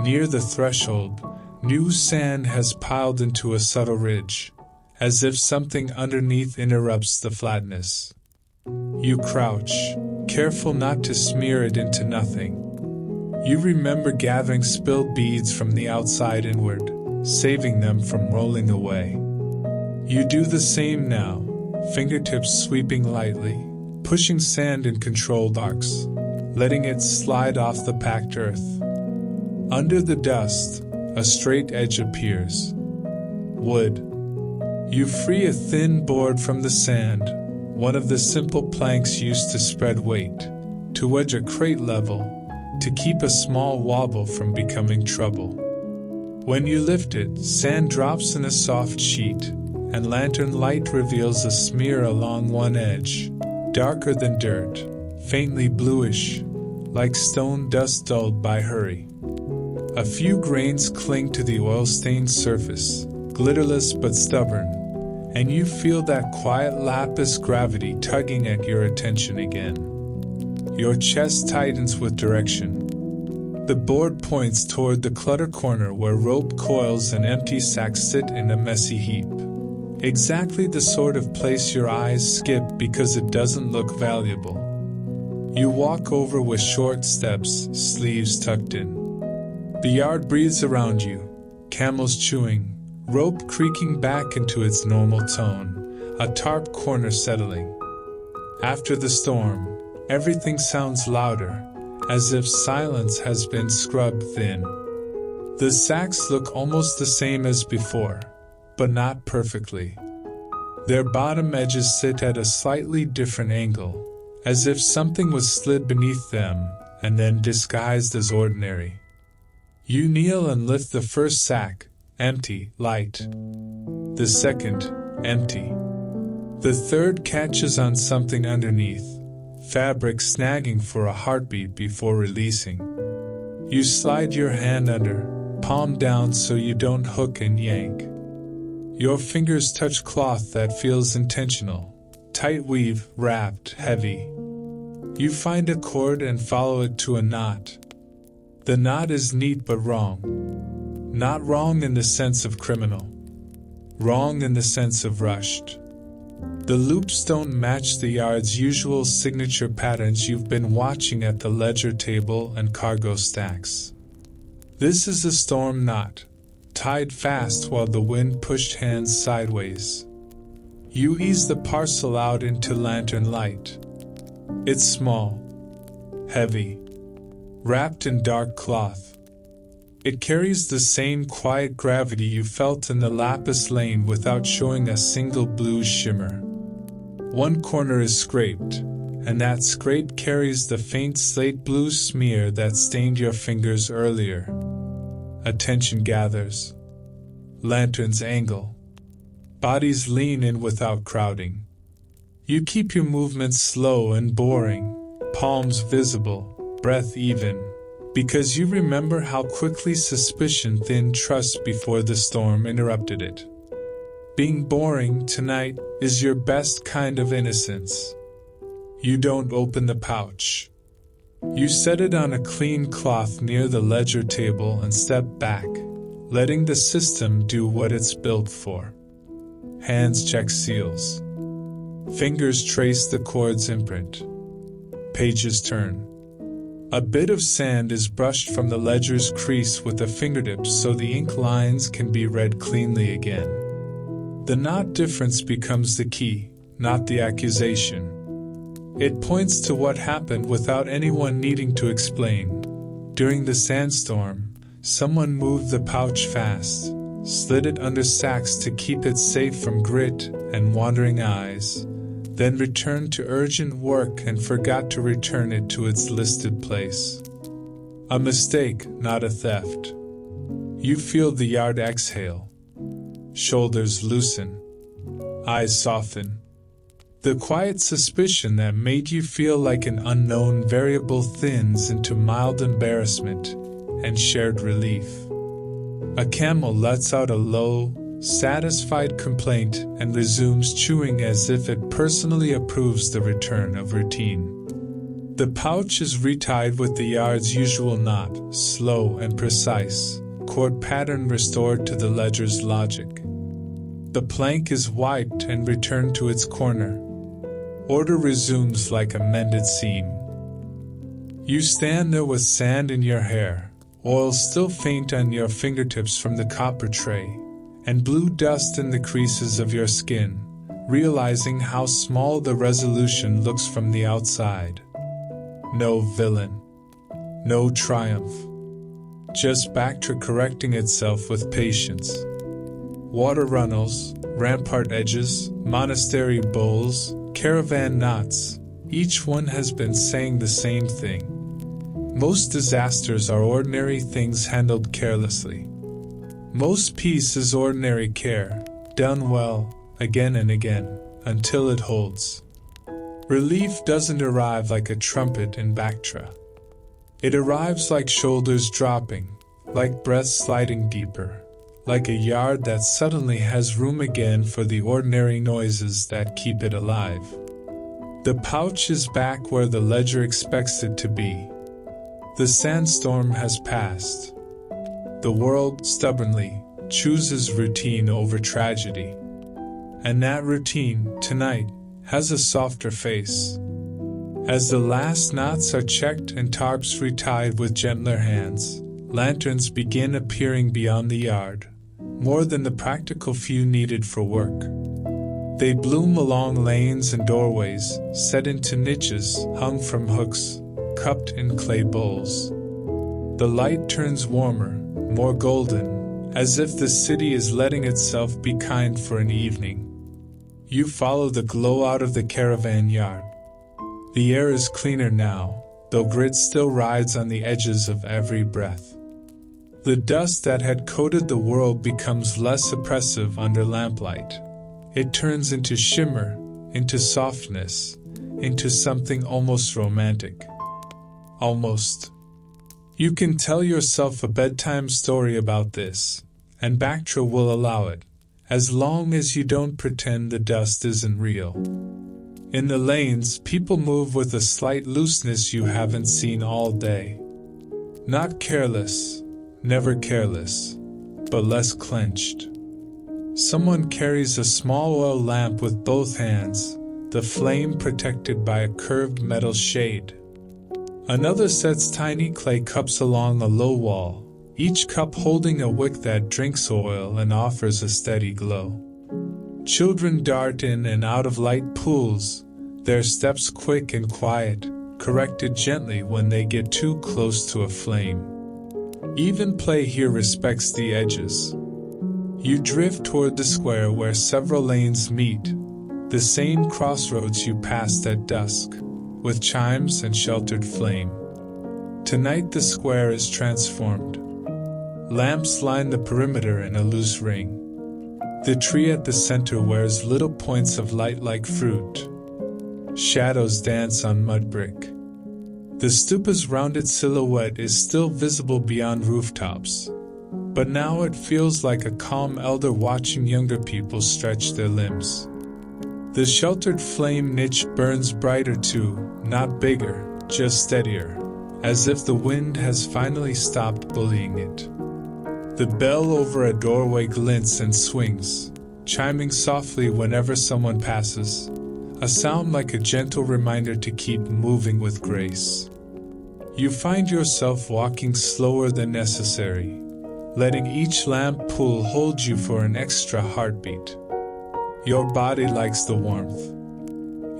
Near the threshold, new sand has piled into a subtle ridge, as if something underneath interrupts the flatness. You crouch, careful not to smear it into nothing. You remember gathering spilled beads from the outside inward, saving them from rolling away. You do the same now, fingertips sweeping lightly, pushing sand in controlled arcs, letting it slide off the packed earth. Under the dust, a straight edge appears. Wood. You free a thin board from the sand, one of the simple planks used to spread weight, to wedge a crate level, to keep a small wobble from becoming trouble. When you lift it, sand drops in a soft sheet, and lantern light reveals a smear along one edge, darker than dirt, faintly bluish, like stone dust dulled by hurry. A few grains cling to the oil-stained surface, glitterless but stubborn, and you feel that quiet lapis gravity tugging at your attention again. Your chest tightens with direction. The board points toward the clutter corner where rope coils and empty sacks sit in a messy heap. Exactly the sort of place your eyes skip because it doesn't look valuable. You walk over with short steps, sleeves tucked in. The yard breathes around you, camels chewing, rope creaking back into its normal tone, a tarp corner settling. After the storm, everything sounds louder, as if silence has been scrubbed thin. The sacks look almost the same as before, but not perfectly. Their bottom edges sit at a slightly different angle, as if something was slid beneath them and then disguised as ordinary. You kneel and lift the first sack, empty, light. The second, empty. The third catches on something underneath, fabric snagging for a heartbeat before releasing. You slide your hand under, palm down so you don't hook and yank. Your fingers touch cloth that feels intentional, tight weave, wrapped, heavy. You find a cord and follow it to a knot. The knot is neat but wrong. Not wrong in the sense of criminal. Wrong in the sense of rushed. The loops don't match the yard's usual signature patterns you've been watching at the ledger table and cargo stacks. This is a storm knot, tied fast while the wind pushed hands sideways. You ease the parcel out into lantern light. It's small, heavy, wrapped in dark cloth. It carries the same quiet gravity you felt in the lapis lane without showing a single blue shimmer. One corner is scraped, and that scrape carries the faint slate blue smear that stained your fingers earlier. Attention gathers. Lanterns angle. Bodies lean in without crowding. You keep your movements slow and boring, palms visible, breath even, because you remember how quickly suspicion thinned trust before the storm interrupted it. Being boring tonight is your best kind of innocence. You don't open the pouch. You set it on a clean cloth near the ledger table and step back, letting the system do what it's built for. Hands check seals. Fingers trace the cord's imprint. Pages turn. A bit of sand is brushed from the ledger's crease with a fingertip so the ink lines can be read cleanly again. The knot difference becomes the key, not the accusation. It points to what happened without anyone needing to explain. During the sandstorm, someone moved the pouch fast, slid it under sacks to keep it safe from grit and wandering eyes, then returned to urgent work and forgot to return it to its listed place. A mistake, not a theft. You feel the yard exhale. Shoulders loosen. Eyes soften. The quiet suspicion that made you feel like an unknown variable thins into mild embarrassment and shared relief. A camel lets out a low, satisfied complaint and resumes chewing as if it personally approves the return of routine. The pouch is retied with the yard's usual knot, slow and precise, chord pattern restored to the ledger's logic. The plank is wiped and returned to its corner. Order resumes like a mended seam. You stand there with sand in your hair, oil still faint on your fingertips from the copper tray, and blue dust in the creases of your skin, realizing how small the resolution looks from the outside. No villain. No triumph. Just Bactra correcting itself with patience. Water runnels, rampart edges, monastery bowls, caravan knots, each one has been saying the same thing. Most disasters are ordinary things handled carelessly. Most peace is ordinary care, done well, again and again, until it holds. Relief doesn't arrive like a trumpet in Bactra. It arrives like shoulders dropping, like breath sliding deeper, like a yard that suddenly has room again for the ordinary noises that keep it alive. The pouch is back where the ledger expects it to be. The sandstorm has passed. The world, stubbornly, chooses routine over tragedy. And that routine, tonight, has a softer face. As the last knots are checked and tarps retied with gentler hands, lanterns begin appearing beyond the yard, more than the practical few needed for work. They bloom along lanes and doorways, set into niches hung from hooks, cupped in clay bowls. The light turns warmer, more golden, as if the city is letting itself be kind for an evening. You follow the glow out of the caravan yard. The air is cleaner now, though grit still rides on the edges of every breath. The dust that had coated the world becomes less oppressive under lamplight. It turns into shimmer, into softness, into something almost romantic. Almost. You can tell yourself a bedtime story about this, and Bactra will allow it, as long as you don't pretend the dust isn't real. In the lanes, people move with a slight looseness you haven't seen all day. Not careless, never careless, but less clenched. Someone carries a small oil lamp with both hands, the flame protected by a curved metal shade. Another sets tiny clay cups along a low wall, each cup holding a wick that drinks oil and offers a steady glow. Children dart in and out of light pools, their steps quick and quiet, corrected gently when they get too close to a flame. Even play here respects the edges. You drift toward the square where several lanes meet, the same crossroads you passed at dusk, with chimes and sheltered flame. Tonight the square is transformed. Lamps line the perimeter in a loose ring. The tree at the center wears little points of light like fruit. Shadows dance on mud brick. The stupa's rounded silhouette is still visible beyond rooftops, but now it feels like a calm elder watching younger people stretch their limbs. The sheltered flame niche burns brighter too, not bigger, just steadier, as if the wind has finally stopped bullying it. The bell over a doorway glints and swings, chiming softly whenever someone passes, a sound like a gentle reminder to keep moving with grace. You find yourself walking slower than necessary, letting each lamp pull hold you for an extra heartbeat. Your body likes the warmth.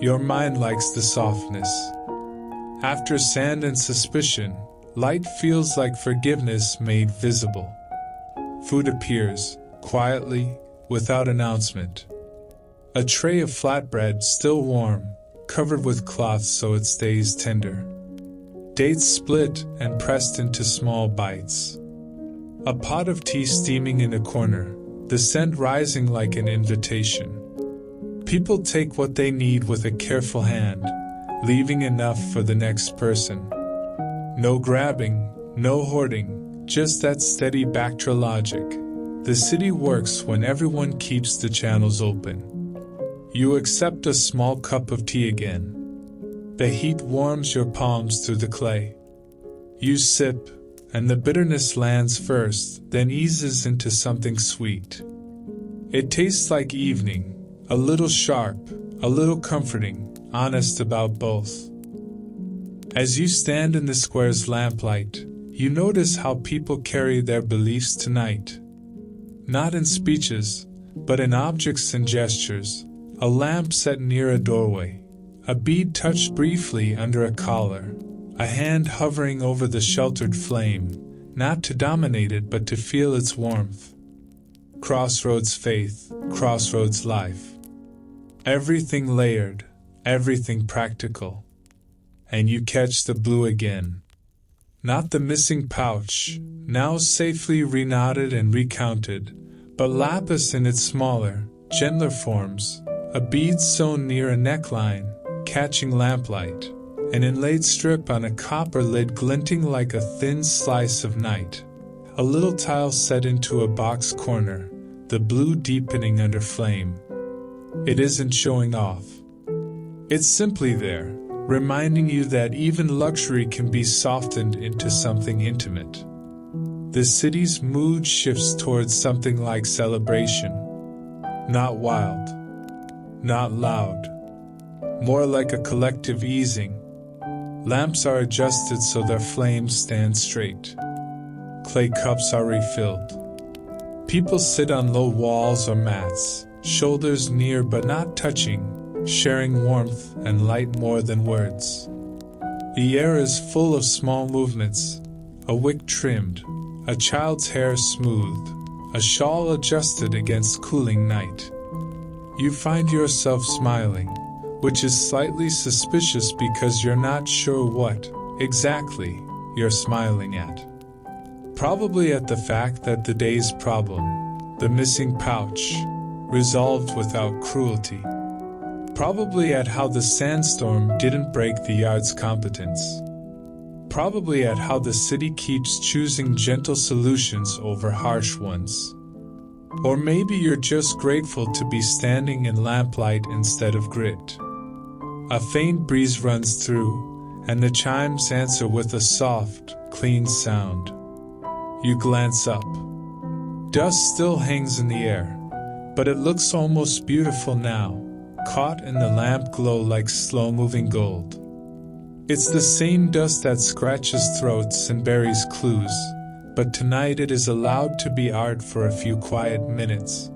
Your mind likes the softness. After sand and suspicion, light feels like forgiveness made visible. Food appears, quietly, without announcement. A tray of flatbread, still warm, covered with cloth so it stays tender. Dates split and pressed into small bites. A pot of tea steaming in a corner, the scent rising like an invitation. People take what they need with a careful hand, leaving enough for the next person. No grabbing, no hoarding, just that steady Bactra logic. The city works when everyone keeps the channels open. You accept a small cup of tea again. The heat warms your palms through the clay. You sip, and the bitterness lands first, then eases into something sweet. It tastes like evening, a little sharp, a little comforting, honest about both. As you stand in the square's lamplight, you notice how people carry their beliefs tonight. Not in speeches, but in objects and gestures. A lamp set near a doorway, a bead touched briefly under a collar, a hand hovering over the sheltered flame, not to dominate it but to feel its warmth. Crossroads faith, crossroads life. Everything layered, everything practical. And you catch the blue again. Not the missing pouch, now safely reknotted and recounted, but lapis in its smaller, gentler forms, a bead sewn near a neckline, catching lamplight, an inlaid strip on a copper lid glinting like a thin slice of night, a little tile set into a box corner, the blue deepening under flame. It isn't showing off. It's simply there, reminding you that even luxury can be softened into something intimate. The city's mood shifts towards something like celebration. Not wild, not loud, more like a collective easing. Lamps are adjusted so their flames stand straight. Clay cups are refilled. People sit on low walls or mats, shoulders near but not touching, sharing warmth and light more than words. The air is full of small movements, a wick trimmed, a child's hair smoothed, a shawl adjusted against cooling night. You find yourself smiling, which is slightly suspicious because you're not sure what, exactly, you're smiling at. Probably at the fact that the day's problem, the missing pouch, resolved without cruelty. Probably at how the sandstorm didn't break the yard's competence. Probably at how the city keeps choosing gentle solutions over harsh ones. Or maybe you're just grateful to be standing in lamplight instead of grit. A faint breeze runs through, and the chimes answer with a soft, clean sound. You glance up. Dust still hangs in the air, but it looks almost beautiful now, caught in the lamp glow like slow-moving gold. It's the same dust that scratches throats and buries clues, but tonight it is allowed to be art for a few quiet minutes.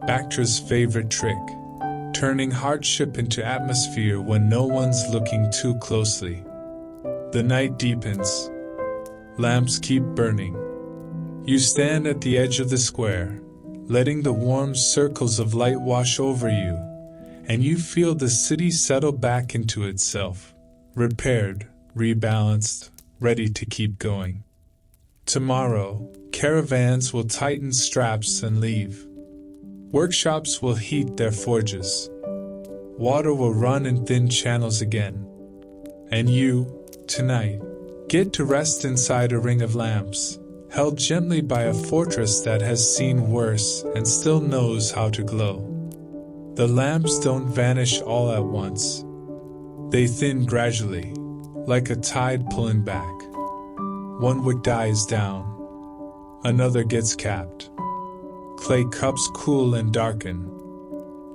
Bactra's favorite trick, turning hardship into atmosphere when no one's looking too closely. The night deepens. Lamps keep burning. You stand at the edge of the square, letting the warm circles of light wash over you, and you feel the city settle back into itself, repaired, rebalanced, ready to keep going. Tomorrow, caravans will tighten straps and leave. Workshops will heat their forges. Water will run in thin channels again. And you, tonight, get to rest inside a ring of lamps, held gently by a fortress that has seen worse and still knows how to glow. The lamps don't vanish all at once. They thin gradually, like a tide pulling back. One wick dies down. Another gets capped. Clay cups cool and darken.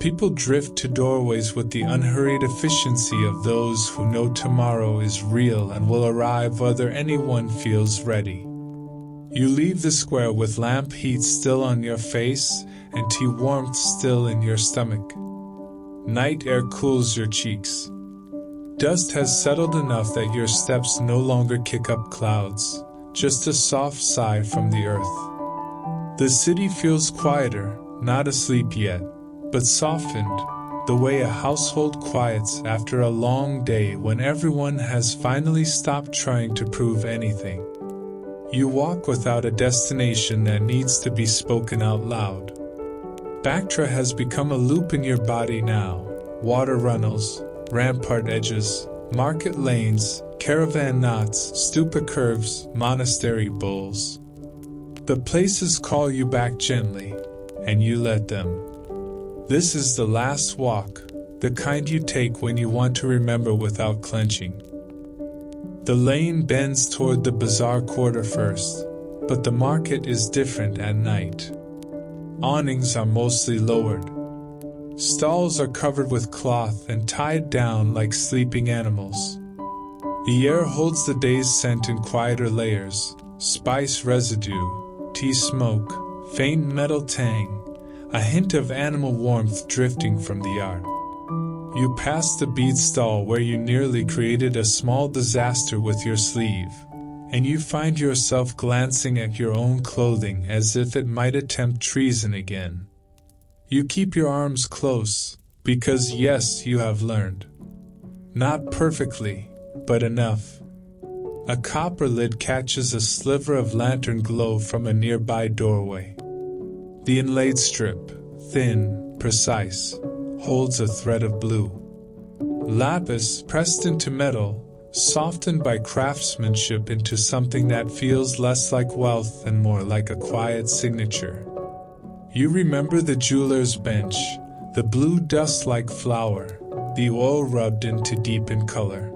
People drift to doorways with the unhurried efficiency of those who know tomorrow is real and will arrive whether anyone feels ready. You leave the square with lamp heat still on your face and tea warmth still in your stomach. Night air cools your cheeks. Dust has settled enough that your steps no longer kick up clouds, just a soft sigh from the earth. The city feels quieter, not asleep yet, but softened, the way a household quiets after a long day when everyone has finally stopped trying to prove anything. You walk without a destination that needs to be spoken out loud. Bactra has become a loop in your body now. Water runnels, rampart edges, market lanes, caravan knots, stupa curves, monastery bowls. The places call you back gently, and you let them. This is the last walk, the kind you take when you want to remember without clenching. The lane bends toward the bazaar quarter first, but the market is different at night. Awnings are mostly lowered. Stalls are covered with cloth and tied down like sleeping animals. The air holds the day's scent in quieter layers, spice residue, tea smoke, faint metal tang, a hint of animal warmth drifting from the yard. You pass the bead stall where you nearly created a small disaster with your sleeve, and you find yourself glancing at your own clothing as if it might attempt treason again. You keep your arms close, because yes, you have learned. Not perfectly, but enough. A copper lid catches a sliver of lantern glow from a nearby doorway. The inlaid strip, thin, precise, holds a thread of blue. Lapis, pressed into metal, softened by craftsmanship into something that feels less like wealth and more like a quiet signature. You remember the jeweler's bench, the blue dust-like flower, the oil rubbed in to deepen color.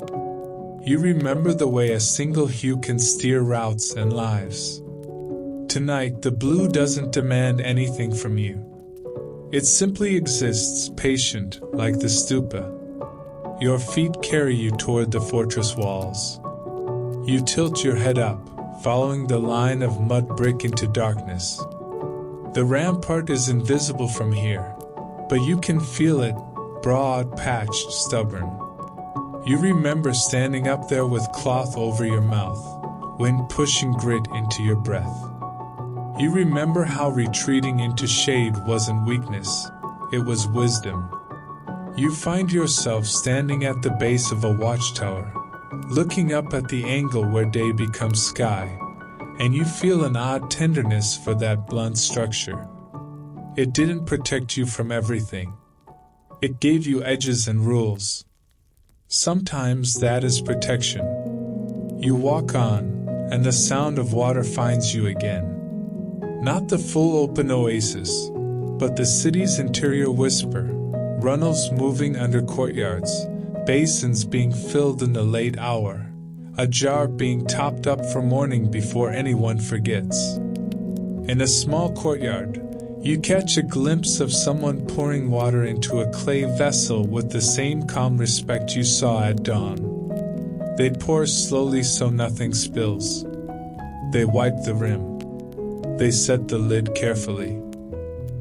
You remember the way a single hue can steer routes and lives. Tonight, the blue doesn't demand anything from you. It simply exists, patient, like the stupa. Your feet carry you toward the fortress walls. You tilt your head up, following the line of mud brick into darkness. The rampart is invisible from here, but you can feel it, broad, patched, stubborn. You remember standing up there with cloth over your mouth, wind pushing grit into your breath. You remember how retreating into shade wasn't weakness, it was wisdom. You find yourself standing at the base of a watchtower, looking up at the angle where day becomes sky, and you feel an odd tenderness for that blunt structure. It didn't protect you from everything. It gave you edges and rules. Sometimes that is protection. You walk on, and the sound of water finds you again. Not the full open oasis, but the city's interior whisper, runnels moving under courtyards, basins being filled in the late hour, a jar being topped up for morning before anyone forgets. In a small courtyard, you catch a glimpse of someone pouring water into a clay vessel with the same calm respect you saw at dawn. They pour slowly so nothing spills. They wipe the rim. They set the lid carefully.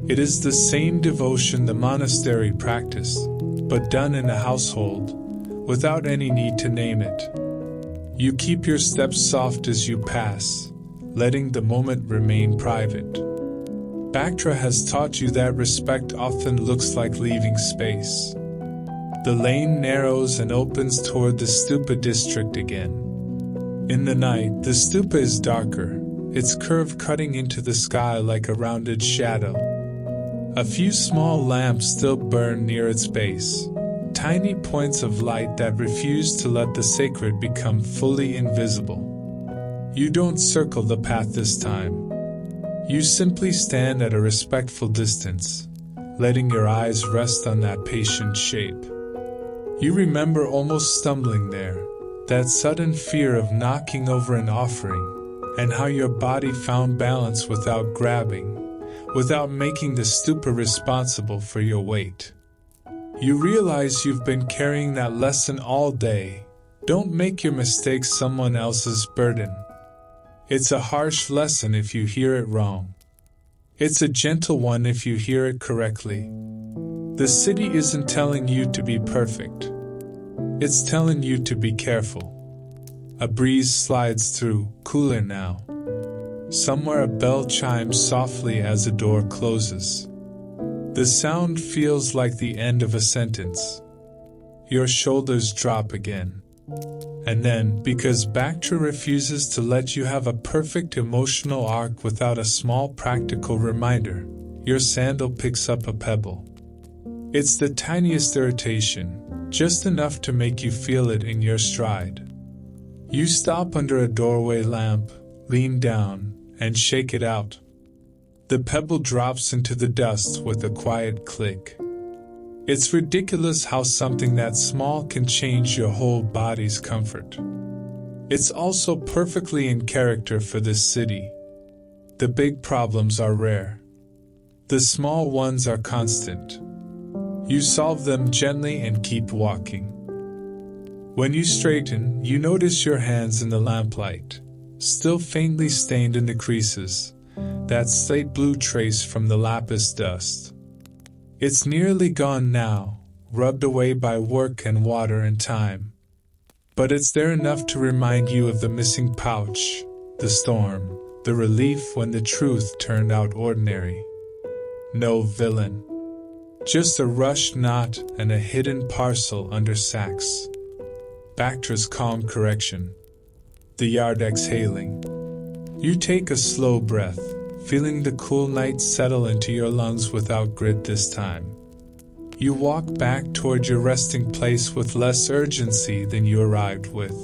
It is the same devotion the monastery practiced, but done in a household, without any need to name it. You keep your steps soft as you pass, letting the moment remain private. Bactra has taught you that respect often looks like leaving space. The lane narrows and opens toward the stupa district again. In the night, the stupa is darker, its curve cutting into the sky like a rounded shadow. A few small lamps still burn near its base, tiny points of light that refuse to let the sacred become fully invisible. You don't circle the path this time. You simply stand at a respectful distance, letting your eyes rest on that patient shape. You remember almost stumbling there, that sudden fear of knocking over an offering, and how your body found balance without grabbing, without making the stupa responsible for your weight. You realize you've been carrying that lesson all day. Don't make your mistakes someone else's burden. It's a harsh lesson if you hear it wrong. It's a gentle one if you hear it correctly. The city isn't telling you to be perfect. It's telling you to be careful. A breeze slides through, cooler now. Somewhere a bell chimes softly as a door closes. The sound feels like the end of a sentence. Your shoulders drop again. And then, because Bactra refuses to let you have a perfect emotional arc without a small practical reminder, your sandal picks up a pebble. It's the tiniest irritation, just enough to make you feel it in your stride. You stop under a doorway lamp, lean down, and shake it out. The pebble drops into the dust with a quiet click. It's ridiculous how something that small can change your whole body's comfort. It's also perfectly in character for this city. The big problems are rare. The small ones are constant. You solve them gently and keep walking. When you straighten, you notice your hands in the lamplight, still faintly stained in the creases, that slate blue trace from the lapis dust. It's nearly gone now, rubbed away by work and water and time. But it's there enough to remind you of the missing pouch, the storm, the relief when the truth turned out ordinary. No villain. Just a rushed knot and a hidden parcel under sacks. Bactra's calm correction. The yard exhaling. You take a slow breath, feeling the cool night settle into your lungs without grit this time. You walk back toward your resting place with less urgency than you arrived with.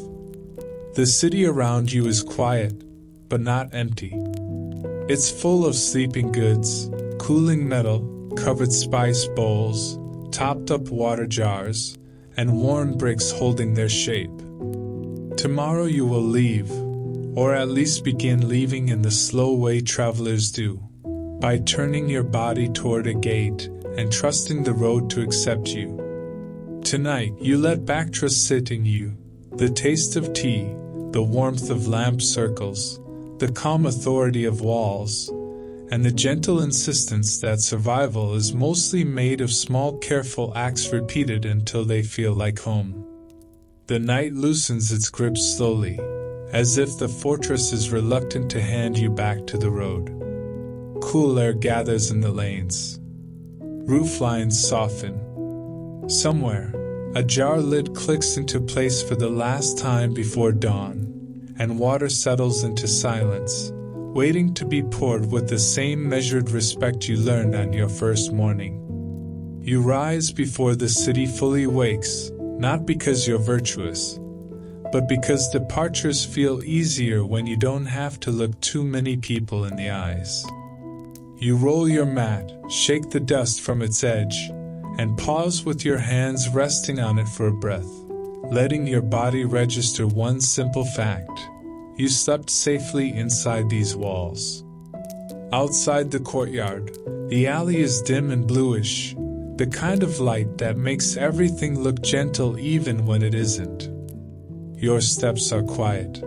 The city around you is quiet, but not empty. It's full of sleeping goods, cooling metal, covered spice bowls, topped-up water jars, and worn bricks holding their shape. Tomorrow you will leave, or at least begin leaving in the slow way travelers do, by turning your body toward a gate and trusting the road to accept you. Tonight, you let Bactra sit in you, the taste of tea, the warmth of lamp circles, the calm authority of walls, and the gentle insistence that survival is mostly made of small careful acts repeated until they feel like home. The night loosens its grip slowly, as if the fortress is reluctant to hand you back to the road. Cool air gathers in the lanes. Roof lines soften. Somewhere, a jar lid clicks into place for the last time before dawn, and water settles into silence, waiting to be poured with the same measured respect you learned on your first morning. You rise before the city fully wakes, not because you're virtuous, but because departures feel easier when you don't have to look too many people in the eyes. You roll your mat, shake the dust from its edge, and pause with your hands resting on it for a breath, letting your body register one simple fact. You slept safely inside these walls. Outside the courtyard, the alley is dim and bluish, the kind of light that makes everything look gentle even when it isn't. Your steps are quiet.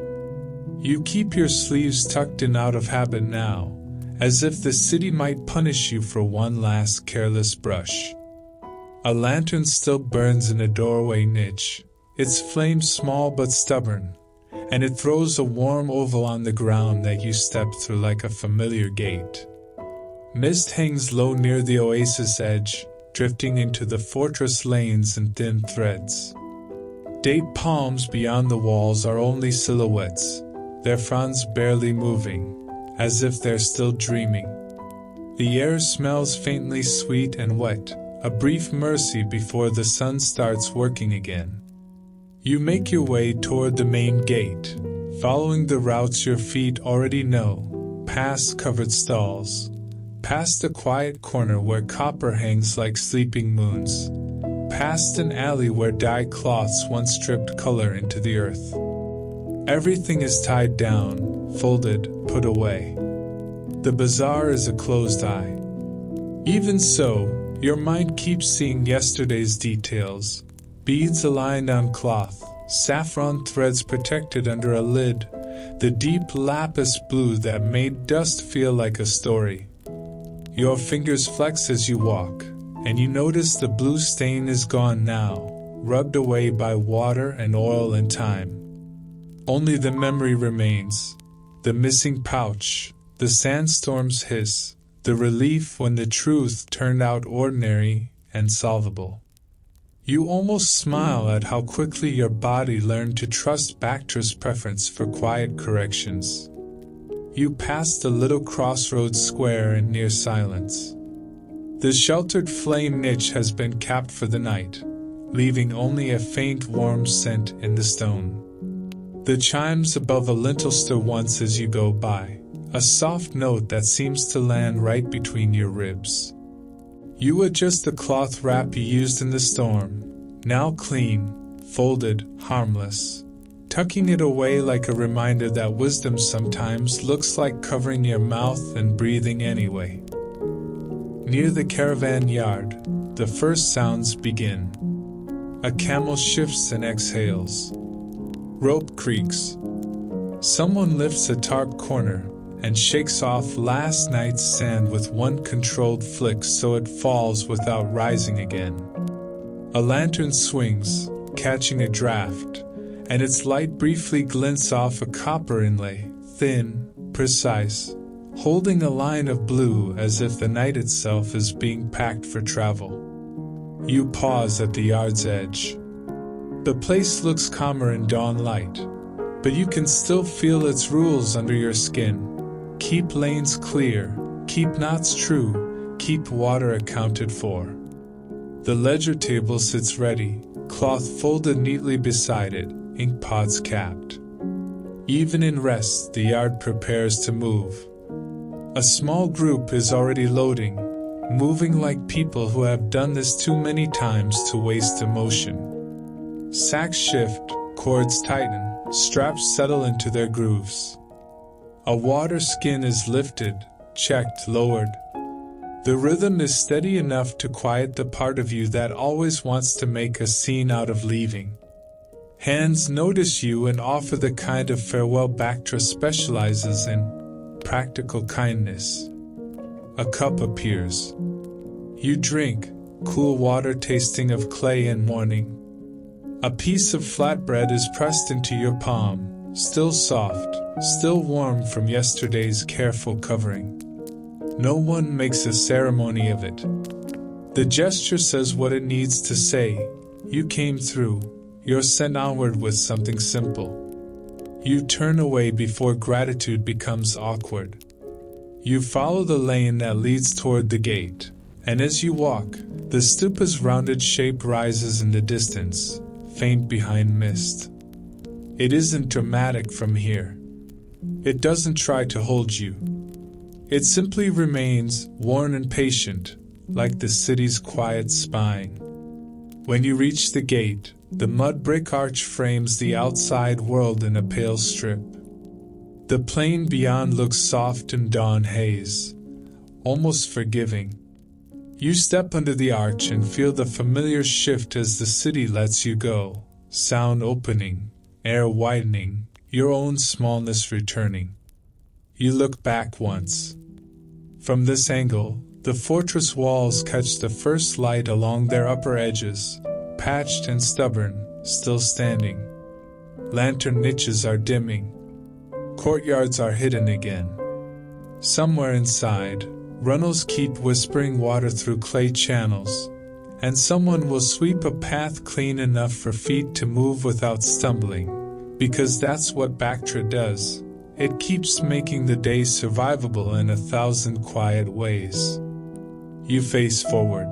You keep your sleeves tucked in out of habit now, as if the city might punish you for one last careless brush. A lantern still burns in a doorway niche, its flame small but stubborn, and it throws a warm oval on the ground that you step through like a familiar gate. Mist hangs low near the oasis edge, drifting into the fortress lanes in thin threads. Date palms beyond the walls are only silhouettes, their fronds barely moving, as if they're still dreaming. The air smells faintly sweet and wet, a brief mercy before the sun starts working again. You make your way toward the main gate, following the routes your feet already know, past covered stalls, past a quiet corner where copper hangs like sleeping moons, past an alley where dyed cloths once stripped color into the earth. Everything is tied down, folded, put away. The bazaar is a closed eye. Even so, your mind keeps seeing yesterday's details. Beads aligned on cloth, saffron threads protected under a lid, the deep lapis blue that made dust feel like a story. Your fingers flex as you walk, and you notice the blue stain is gone now, rubbed away by water and oil and time. Only the memory remains, the missing pouch, the sandstorm's hiss, the relief when the truth turned out ordinary and solvable. You almost smile at how quickly your body learned to trust Bactra's preference for quiet corrections. You pass the little crossroads square in near silence, The sheltered flame niche has been capped for the night, leaving only a faint warm scent in the stone. The chimes above a lintel stir once as you go by, a soft note that seems to land right between your ribs. You adjust the cloth wrap you used in the storm, now clean, folded, harmless, tucking it away like a reminder that wisdom sometimes looks like covering your mouth and breathing anyway. Near the caravan yard, the first sounds begin. A camel shifts and exhales. Rope creaks. Someone lifts a tarp corner and shakes off last night's sand with one controlled flick so it falls without rising again. A lantern swings, catching a draft, and its light briefly glints off a copper inlay, thin, precise, holding a line of blue as if the night itself is being packed for travel. You pause at the yard's edge. The place looks calmer in dawn light, but you can still feel its rules under your skin. Keep lanes clear, keep knots true, keep water accounted for. The ledger table sits ready, cloth folded neatly beside it, ink pods capped. Even in rest, the yard prepares to move. A small group is already loading, moving like people who have done this too many times to waste emotion. Sacks shift, cords tighten, straps settle into their grooves. A water skin is lifted, checked, lowered. The rhythm is steady enough to quiet the part of you that always wants to make a scene out of leaving. Hands notice you and offer the kind of farewell Bactra specializes in, practical kindness. A cup appears. You drink, cool water tasting of clay and morning. A piece of flatbread is pressed into your palm, still soft, still warm from yesterday's careful covering. No one makes a ceremony of it. The gesture says what it needs to say. You came through. You're sent onward with something simple. You turn away before gratitude becomes awkward. You follow the lane that leads toward the gate, and as you walk, the stupa's rounded shape rises in the distance, faint behind mist. It isn't dramatic from here. It doesn't try to hold you. It simply remains, worn and patient, like the city's quiet spine. When you reach the gate, the mud brick arch frames the outside world in a pale strip. The plain beyond looks soft in dawn haze, almost forgiving. You step under the arch and feel the familiar shift as the city lets you go, sound opening, air widening, your own smallness returning. You look back once. From this angle, the fortress walls catch the first light along their upper edges, patched and stubborn, still standing. Lantern niches are dimming. Courtyards are hidden again. Somewhere inside, runnels keep whispering water through clay channels, and someone will sweep a path clean enough for feet to move without stumbling, because that's what Bactra does. It keeps making the day survivable in 1,000 quiet ways. You face forward.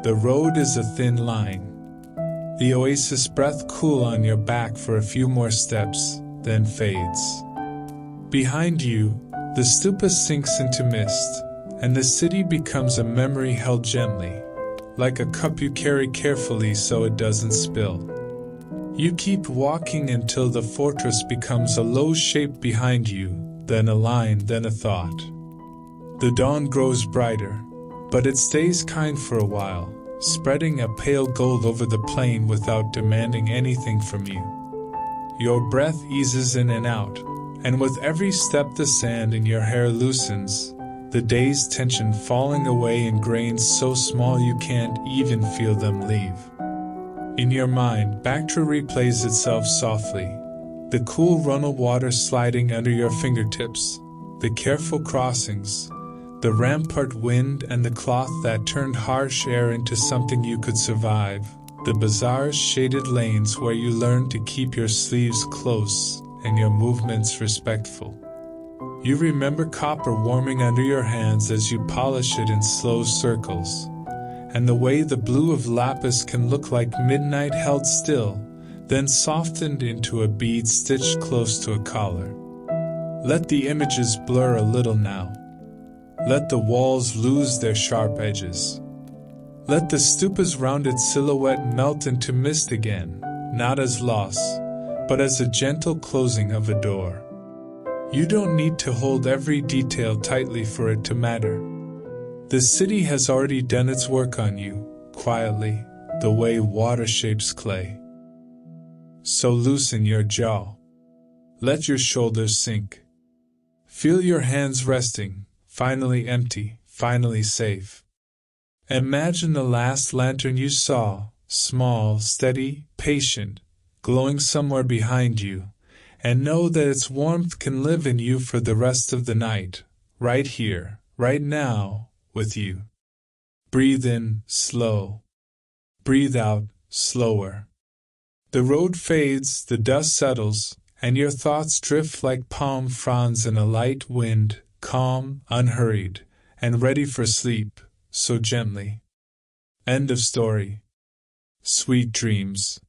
The road is a thin line. The Oasis breath cool on your back for a few more steps, then fades. Behind you, the stupa sinks into mist, and the city becomes a memory held gently, like a cup you carry carefully so it doesn't spill. You keep walking until the fortress becomes a low shape behind you, then a line, then a thought. The dawn grows brighter, but it stays kind for a while, spreading a pale gold over the plain without demanding anything from you. Your breath eases in and out, and with every step the sand in your hair loosens, the day's tension falling away in grains so small you can't even feel them leave. In your mind, Bactra replays itself softly, the cool runnel water sliding under your fingertips, the careful crossings, the rampart wind and the cloth that turned harsh air into something you could survive, the bazaar's shaded lanes where you learn to keep your sleeves close and your movements respectful. You remember copper warming under your hands as you polish it in slow circles, and the way the blue of lapis can look like midnight held still, then softened into a bead stitched close to a collar. Let the images blur a little now. Let the walls lose their sharp edges. Let the stupa's rounded silhouette melt into mist again, not as loss, but as a gentle closing of a door. You don't need to hold every detail tightly for it to matter. The city has already done its work on you, quietly, the way water shapes clay. So loosen your jaw. Let your shoulders sink. Feel your hands resting, finally empty, finally safe. Imagine the last lantern you saw, small, steady, patient, glowing somewhere behind you, and know that its warmth can live in you for the rest of the night, right here, right now, with you. Breathe in, slow. Breathe out, slower. The road fades, the dust settles, and your thoughts drift like palm fronds in a light wind, calm, unhurried, and ready for sleep, so gently. End of story. Sweet dreams.